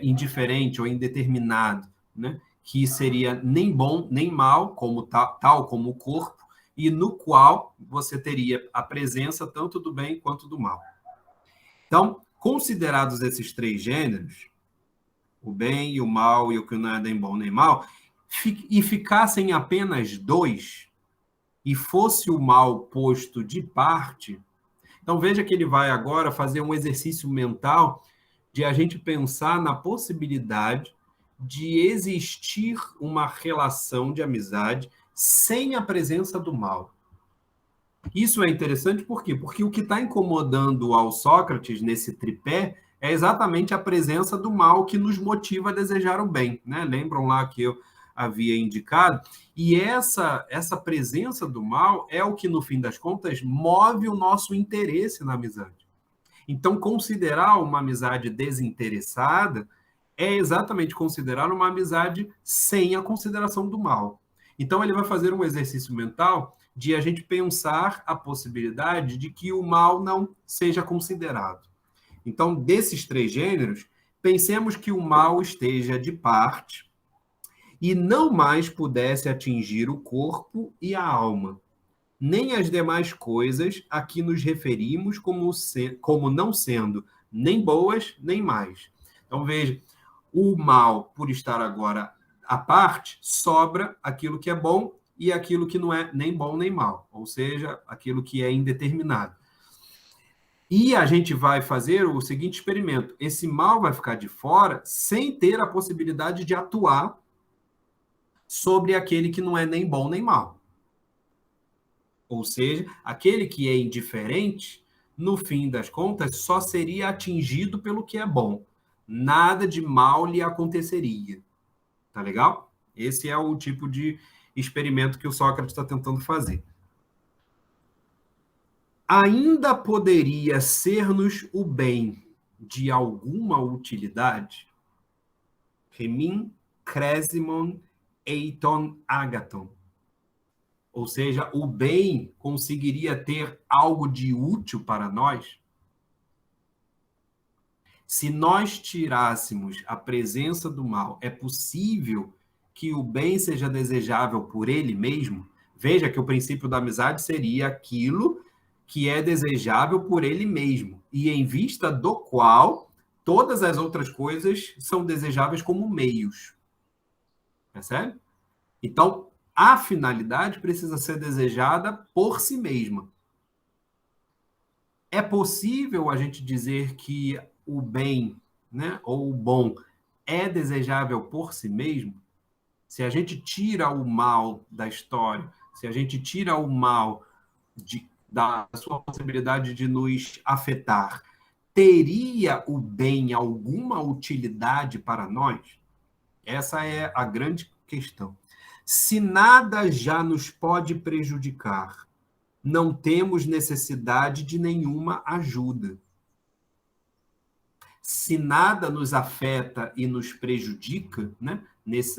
indiferente ou indeterminado, né? Que seria nem bom nem mal, como tal como o corpo, e no qual você teria a presença tanto do bem quanto do mal. Então, considerados esses 3 gêneros, o bem e o mal e o que não é nem bom nem mal, e ficassem apenas dois, e fosse o mal posto de parte, então veja que ele vai agora fazer um exercício mental de a gente pensar na possibilidade de existir uma relação de amizade sem a presença do mal. Isso é interessante por quê? Porque o que está incomodando ao Sócrates nesse tripé é exatamente a presença do mal que nos motiva a desejar o bem, né? Lembram lá que eu havia indicado? E essa presença do mal é o que, no fim das contas, move o nosso interesse na amizade. Então, considerar uma amizade desinteressada é exatamente considerar uma amizade sem a consideração do mal. Então, ele vai fazer um exercício mental de a gente pensar a possibilidade de que o mal não seja considerado. Então, desses três gêneros, pensemos que o mal esteja de parte e não mais pudesse atingir o corpo e a alma, nem as demais coisas a que nos referimos como não sendo nem boas nem más. Então, veja, o mal, por estar agora à parte, sobra aquilo que é bom e aquilo que não é nem bom nem mal, ou seja, aquilo que é indeterminado. E a gente vai fazer o seguinte experimento: esse mal vai ficar de fora sem ter a possibilidade de atuar sobre aquele que não é nem bom nem mal. Ou seja, aquele que é indiferente, no fim das contas, só seria atingido pelo que é bom. Nada de mal lhe aconteceria. Tá legal? Esse é o tipo de experimento que o Sócrates está tentando fazer. Ainda poderia ser-nos o bem de alguma utilidade? Remin, Cresimon, Eiton, Agaton. Ou seja, o bem conseguiria ter algo de útil para nós? Se nós tirássemos a presença do mal, é possível que o bem seja desejável por ele mesmo? Veja que o princípio da amizade seria aquilo que é desejável por ele mesmo, e em vista do qual todas as outras coisas são desejáveis como meios. Percebe? Então, a finalidade precisa ser desejada por si mesma. É possível a gente dizer que o bem, né, ou o bom é desejável por si mesmo? Se a gente tira o mal da história, se a gente tira o mal da sua possibilidade de nos afetar, teria o bem alguma utilidade para nós? Essa é a grande questão. Se nada já nos pode prejudicar, não temos necessidade de nenhuma ajuda. Se nada nos afeta e nos prejudica, né,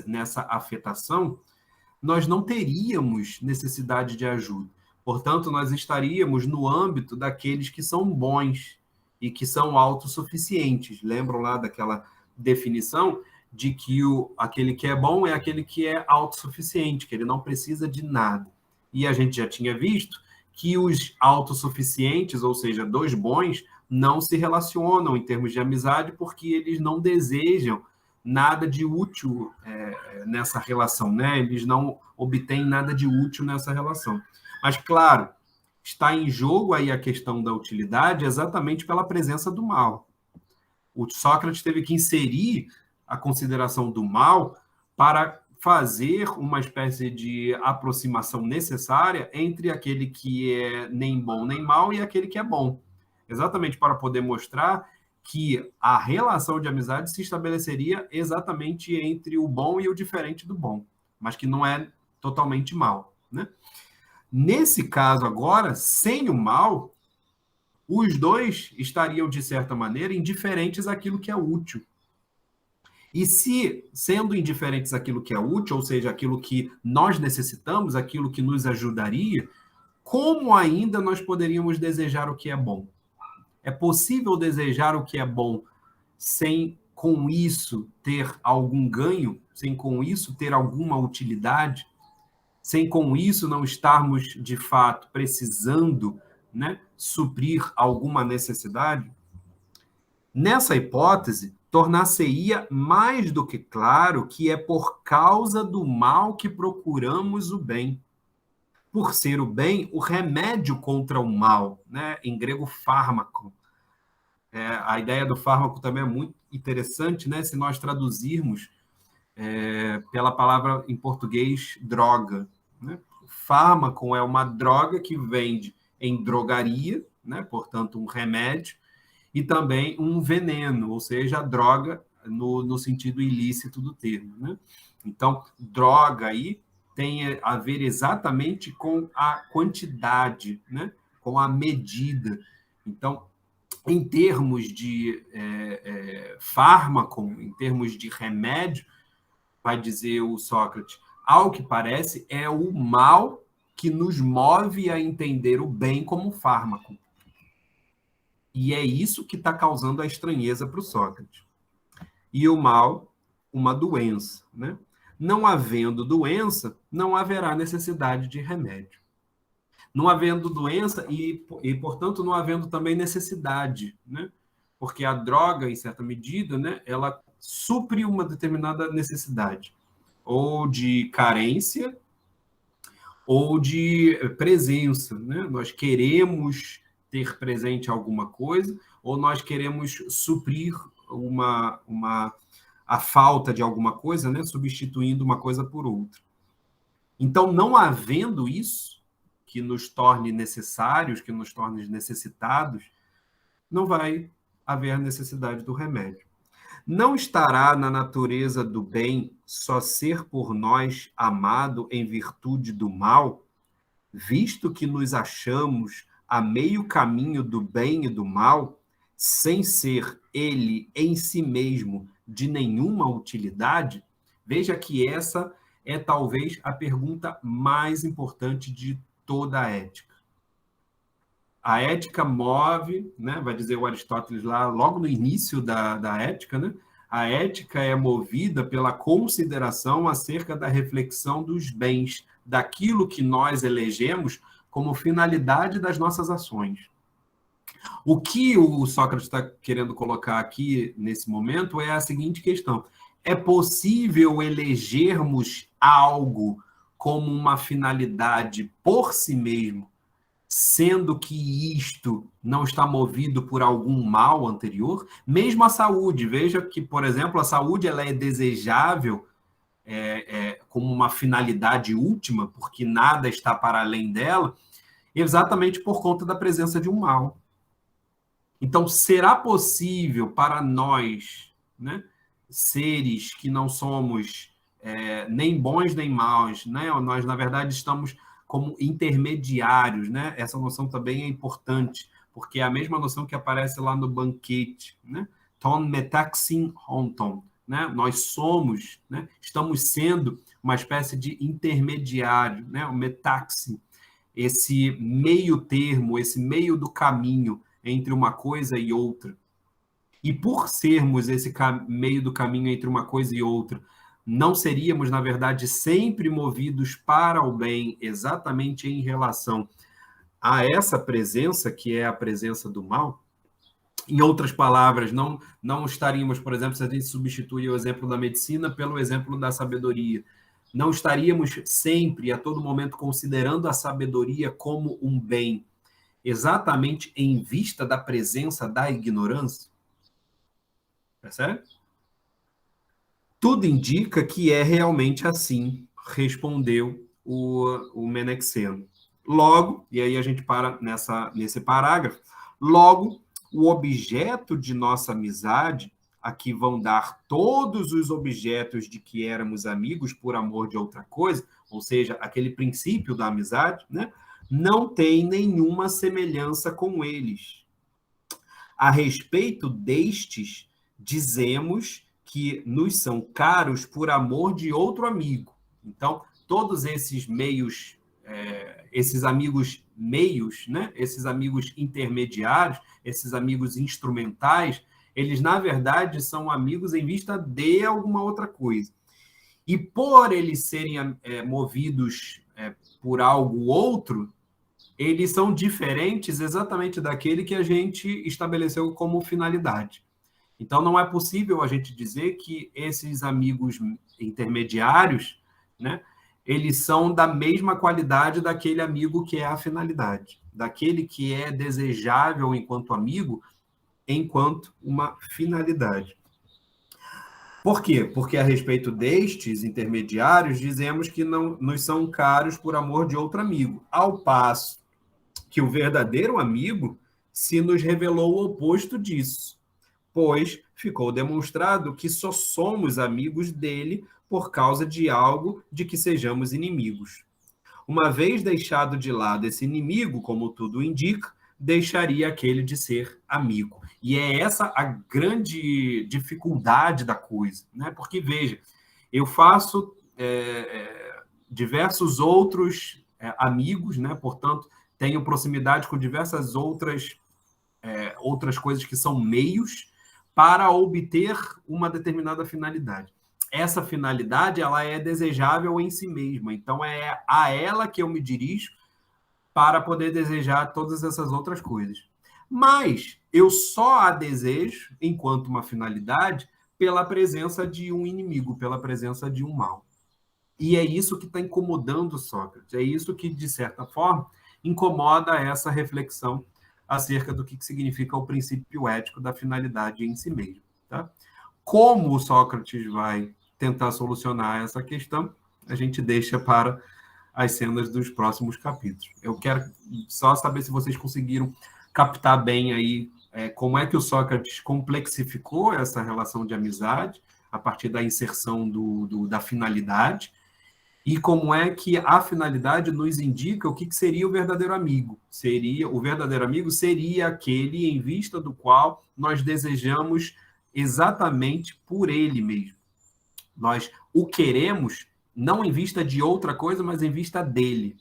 nessa afetação, nós não teríamos necessidade de ajuda. Portanto, nós estaríamos no âmbito daqueles que são bons e que são autossuficientes. Lembram lá daquela definição de que aquele que é bom é aquele que é autossuficiente, que ele não precisa de nada. E a gente já tinha visto que os autossuficientes, ou seja, dos bons, não se relacionam em termos de amizade porque eles não desejam nada de útil nessa relação, né? Eles não obtêm nada de útil nessa relação. Mas, claro, está em jogo aí a questão da utilidade exatamente pela presença do mal. O Sócrates teve que inserir a consideração do mal para fazer uma espécie de aproximação necessária entre aquele que é nem bom nem mal e aquele que é bom. Exatamente para poder mostrar que a relação de amizade se estabeleceria exatamente entre o bom e o diferente do bom, mas que não é totalmente mal, né? Nesse caso agora, sem o mal, os dois estariam, de certa maneira, indiferentes àquilo que é útil. E se, sendo indiferentes àquilo que é útil, ou seja, aquilo que nós necessitamos, aquilo que nos ajudaria, como ainda nós poderíamos desejar o que é bom? É possível desejar o que é bom sem, com isso, ter algum ganho? Sem, com isso, ter alguma utilidade? Sem, com isso, não estarmos, de fato, precisando, né, suprir alguma necessidade? Nessa hipótese, tornar-se-ia mais do que claro que é por causa do mal que procuramos o bem. Por ser o bem, o remédio contra o mal, né? Em grego, fármaco. A ideia do fármaco também é muito interessante, né? Se nós traduzirmos pela palavra em português, droga. Né? Fármaco é uma droga que vende em drogaria, né? Portanto, um remédio, e também um veneno, ou seja, a droga no sentido ilícito do termo. Né? Então, droga aí tem a ver exatamente com a quantidade, né? Com a medida. Então, em termos de fármaco, em termos de remédio, vai dizer o Sócrates, ao que parece, é o mal que nos move a entender o bem como fármaco. E é isso que está causando a estranheza para o Sócrates. E o mal, uma doença. Né? Não havendo doença, não haverá necessidade de remédio. Não havendo doença portanto, não havendo também necessidade, né? Porque a droga, em certa medida, né, ela supre uma determinada necessidade, ou de carência, ou de presença. Né? Nós queremos ter presente alguma coisa, ou nós queremos suprir a falta de alguma coisa, né? Substituindo uma coisa por outra. Então, não havendo isso, que nos torne necessários, que nos torne necessitados, não vai haver necessidade do remédio. Não estará na natureza do bem só ser por nós amado em virtude do mal, visto que nos achamos a meio caminho do bem e do mal, sem ser ele em si mesmo de nenhuma utilidade? Veja que essa é talvez a pergunta mais importante de toda a ética. A ética move, né, vai dizer o Aristóteles lá, logo no início da ética, né, a ética é movida pela consideração acerca da reflexão dos bens, daquilo que nós elegemos como finalidade das nossas ações. O que o Sócrates está querendo colocar aqui, nesse momento, é a seguinte questão. É possível elegermos algo como uma finalidade por si mesmo, sendo que isto não está movido por algum mal anterior? Mesmo a saúde, veja que, por exemplo, a saúde ela é desejável como uma finalidade última, porque nada está para além dela, exatamente por conta da presença de um mal. Então, será possível para nós, né, seres que não somos nem bons nem maus, né? Nós, na verdade, estamos como intermediários, né? Essa noção também é importante, porque é a mesma noção que aparece lá no banquete, né? Ton metaxin honton, né? Nós somos, né? Estamos sendo uma espécie de intermediário, né? O metaxin, esse meio termo, esse meio do caminho entre uma coisa e outra. E por sermos esse meio do caminho entre uma coisa e outra, não seríamos, na verdade, sempre movidos para o bem, exatamente em relação a essa presença, que é a presença do mal? Em outras palavras, não estaríamos, por exemplo, se a gente substituir o exemplo da medicina pelo exemplo da sabedoria, não estaríamos sempre, a todo momento, considerando a sabedoria como um bem, exatamente em vista da presença da ignorância? Percebe? Tudo indica que é realmente assim, respondeu o Menexeno. Logo, e aí a gente para nesse parágrafo, logo, o objeto de nossa amizade, a que vão dar todos os objetos de que éramos amigos por amor de outra coisa, ou seja, aquele princípio da amizade, né, não tem nenhuma semelhança com eles. A respeito destes, dizemos que nos são caros por amor de outro amigo. Então, todos esses meios, esses amigos meios, né? Esses amigos intermediários, esses amigos instrumentais, eles, na verdade, são amigos em vista de alguma outra coisa. E por eles serem movidos por algo outro, eles são diferentes exatamente daquele que a gente estabeleceu como finalidade. Então, não é possível a gente dizer que esses amigos intermediários, né, eles são da mesma qualidade daquele amigo que é a finalidade, daquele que é desejável enquanto amigo, enquanto uma finalidade. Por quê? Porque a respeito destes intermediários, dizemos que não nos são caros por amor de outro amigo, ao passo que o verdadeiro amigo se nos revelou o oposto disso, pois ficou demonstrado que só somos amigos dele por causa de algo de que sejamos inimigos. Uma vez deixado de lado esse inimigo, como tudo indica, deixaria aquele de ser amigo. E é essa a grande dificuldade da coisa, né? Porque, veja, eu faço diversos outros amigos, né? Portanto, tenho proximidade com diversas outras coisas que são meios para obter uma determinada finalidade. Essa finalidade ela é desejável em si mesma, então é a ela que eu me dirijo para poder desejar todas essas outras coisas. Mas eu só a desejo, enquanto uma finalidade, pela presença de um inimigo, pela presença de um mal. E é isso que está incomodando Sócrates, é isso que, de certa forma, incomoda essa reflexão acerca do que significa o princípio ético da finalidade em si mesmo. Tá? Como o Sócrates vai tentar solucionar essa questão, a gente deixa para as cenas dos próximos capítulos. Eu quero só saber se vocês conseguiram captar bem aí como é que o Sócrates complexificou essa relação de amizade a partir da inserção da finalidade e como é que a finalidade nos indica o que seria o verdadeiro amigo. O verdadeiro amigo seria aquele em vista do qual nós desejamos exatamente por ele mesmo. Nós o queremos não em vista de outra coisa, mas em vista dele.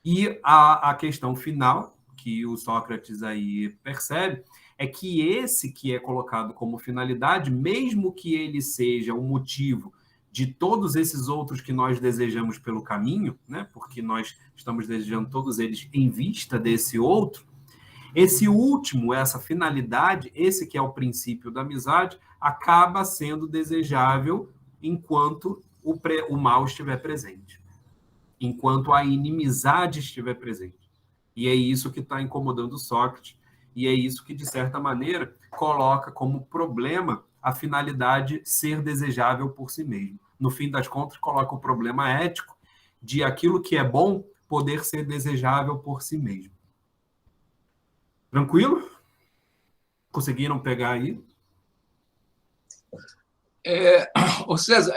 E a questão final, que o Sócrates aí percebe, é que esse que é colocado como finalidade, mesmo que ele seja o motivo de todos esses outros que nós desejamos pelo caminho, né? Porque nós estamos desejando todos eles em vista desse outro, esse último, essa finalidade, esse que é o princípio da amizade, acaba sendo desejável enquanto o mal estiver presente, enquanto a inimizade estiver presente. E é isso que está incomodando Sócrates, e é isso que, de certa maneira, coloca como problema a finalidade ser desejável por si mesmo. No fim das contas, coloca o problema ético de aquilo que é bom poder ser desejável por si mesmo. Tranquilo? Conseguiram pegar aí?
Ou César,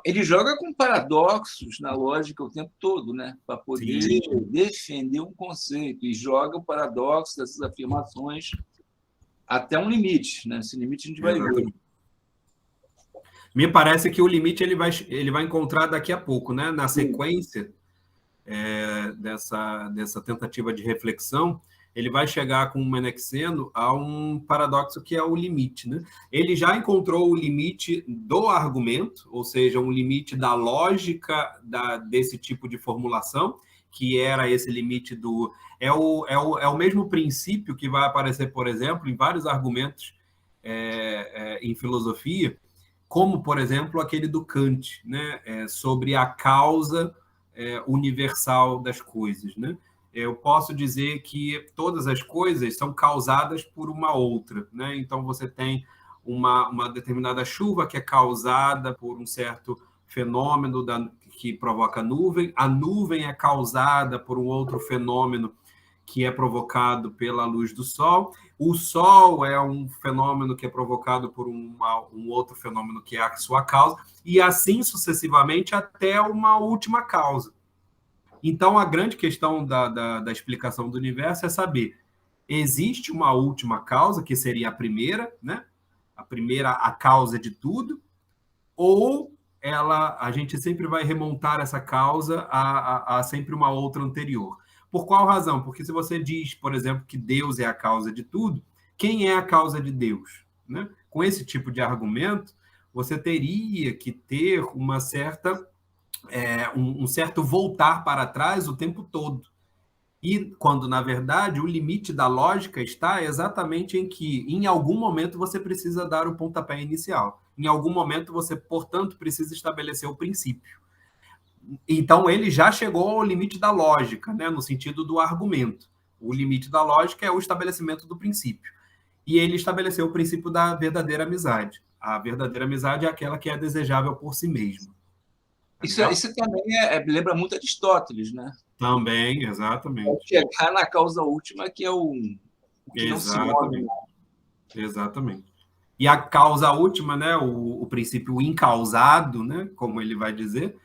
ele joga com paradoxos na lógica o tempo todo, né? Para poder defender um conceito, e joga o paradoxo dessas afirmações até um limite, né? Esse limite a gente vai ver.
Me parece que o limite ele vai encontrar daqui a pouco, né? Na sequência dessa tentativa de reflexão, ele vai chegar com o Menexeno a um paradoxo que é o limite, né? Ele já encontrou o limite do argumento, ou seja, um limite da lógica desse tipo de formulação, que era esse limite do... É o mesmo princípio que vai aparecer, por exemplo, em vários argumentos em filosofia, como, por exemplo, aquele do Kant, né? Sobre a causa universal das coisas, né? Eu posso dizer que todas as coisas são causadas por uma outra, né? Então, você tem uma determinada chuva que é causada por um certo fenômeno que provoca nuvem, a nuvem é causada por um outro fenômeno que é provocado pela luz do Sol, o Sol é um fenômeno que é provocado por um outro fenômeno que é a sua causa, e assim sucessivamente até uma última causa. Então, a grande questão da explicação do universo é saber, existe uma última causa, que seria a primeira, né? A causa de tudo, ou a gente sempre vai remontar essa causa a sempre uma outra anterior. Por qual razão? Porque se você diz, por exemplo, que Deus é a causa de tudo, quem é a causa de Deus? Né? Com esse tipo de argumento, você teria que ter um certo voltar para trás o tempo todo. E quando, na verdade, o limite da lógica está exatamente em que, em algum momento, você precisa dar o pontapé inicial. Em algum momento, você, portanto, precisa estabelecer o princípio. Então, ele já chegou ao limite da lógica, né, no sentido do argumento. O limite da lógica é o estabelecimento do princípio. E ele estabeleceu o princípio da verdadeira amizade. A verdadeira amizade é aquela que é desejável por si mesma. Tá legal?
Isso também lembra muito Aristóteles, né?
Também,
Ao
exatamente.
chegar na causa última, que é o que não se move.
Exatamente. Exatamente. E a causa última, né, o princípio incausado, né, como ele vai dizer,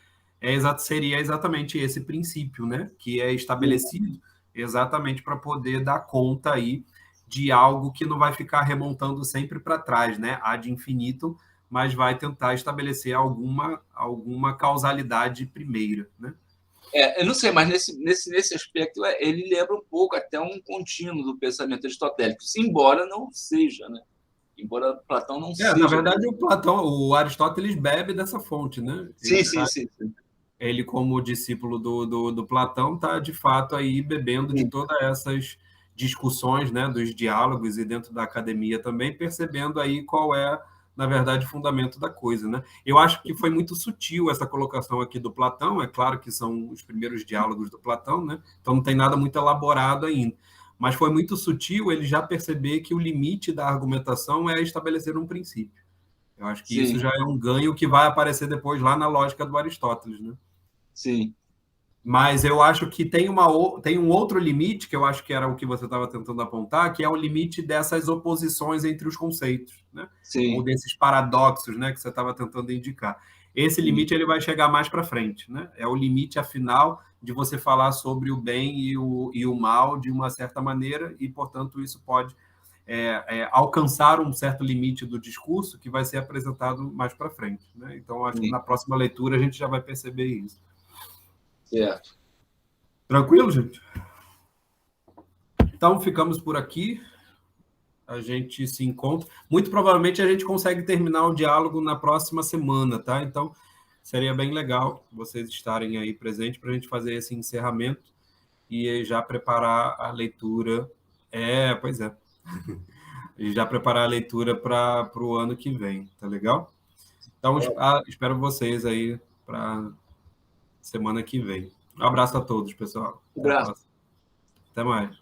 seria exatamente esse princípio, né, que é estabelecido exatamente para poder dar conta aí de algo que não vai ficar remontando sempre para trás, né, ad infinitum, mas vai tentar estabelecer alguma causalidade primeira, né?
Eu não sei, mas nesse aspecto ele lembra um pouco até um contínuo do pensamento aristotélico, embora não seja, né? Embora Platão não
Na
seja.
verdade, o Aristóteles bebe dessa fonte, né?
Sim, sim, sim, sim.
Ele, como discípulo do Platão, está de fato aí bebendo de todas essas discussões, né, dos diálogos e dentro da academia também, percebendo aí qual é, na verdade, o fundamento da coisa, né? Eu acho que foi muito sutil essa colocação aqui do Platão, é claro que são os primeiros diálogos do Platão, né? Então não tem nada muito elaborado ainda, mas foi muito sutil ele já perceber que o limite da argumentação é estabelecer um princípio. Eu acho que isso
Sim,
já é um ganho que vai aparecer depois lá na lógica do Aristóteles, né?
sim.
Mas eu acho que tem um outro limite, que eu acho que era o que você estava tentando apontar, que é o limite dessas oposições entre os conceitos, né? Ou
Sim,
desses paradoxos, né, que você estava tentando indicar. Esse
sim,
limite ele vai chegar mais para frente, né? É o limite, afinal, de você falar sobre o bem e o mal de uma certa maneira, e, portanto, isso pode alcançar um certo limite do discurso que vai ser apresentado mais para frente, né? Então, acho que
sim.
na próxima leitura a gente já vai perceber isso.
Certo.
Tranquilo, gente? Então, ficamos por aqui. A gente se encontra. Muito provavelmente a gente consegue terminar o diálogo na próxima semana, tá? Então, seria bem legal vocês estarem aí presentes para a gente fazer esse encerramento e já preparar a leitura. Pois é. E já preparar a leitura para o ano que vem, tá legal? Então, espero vocês aí para semana que vem. Um abraço a todos, pessoal.
Um
Até a
abraço.
próxima. Até mais.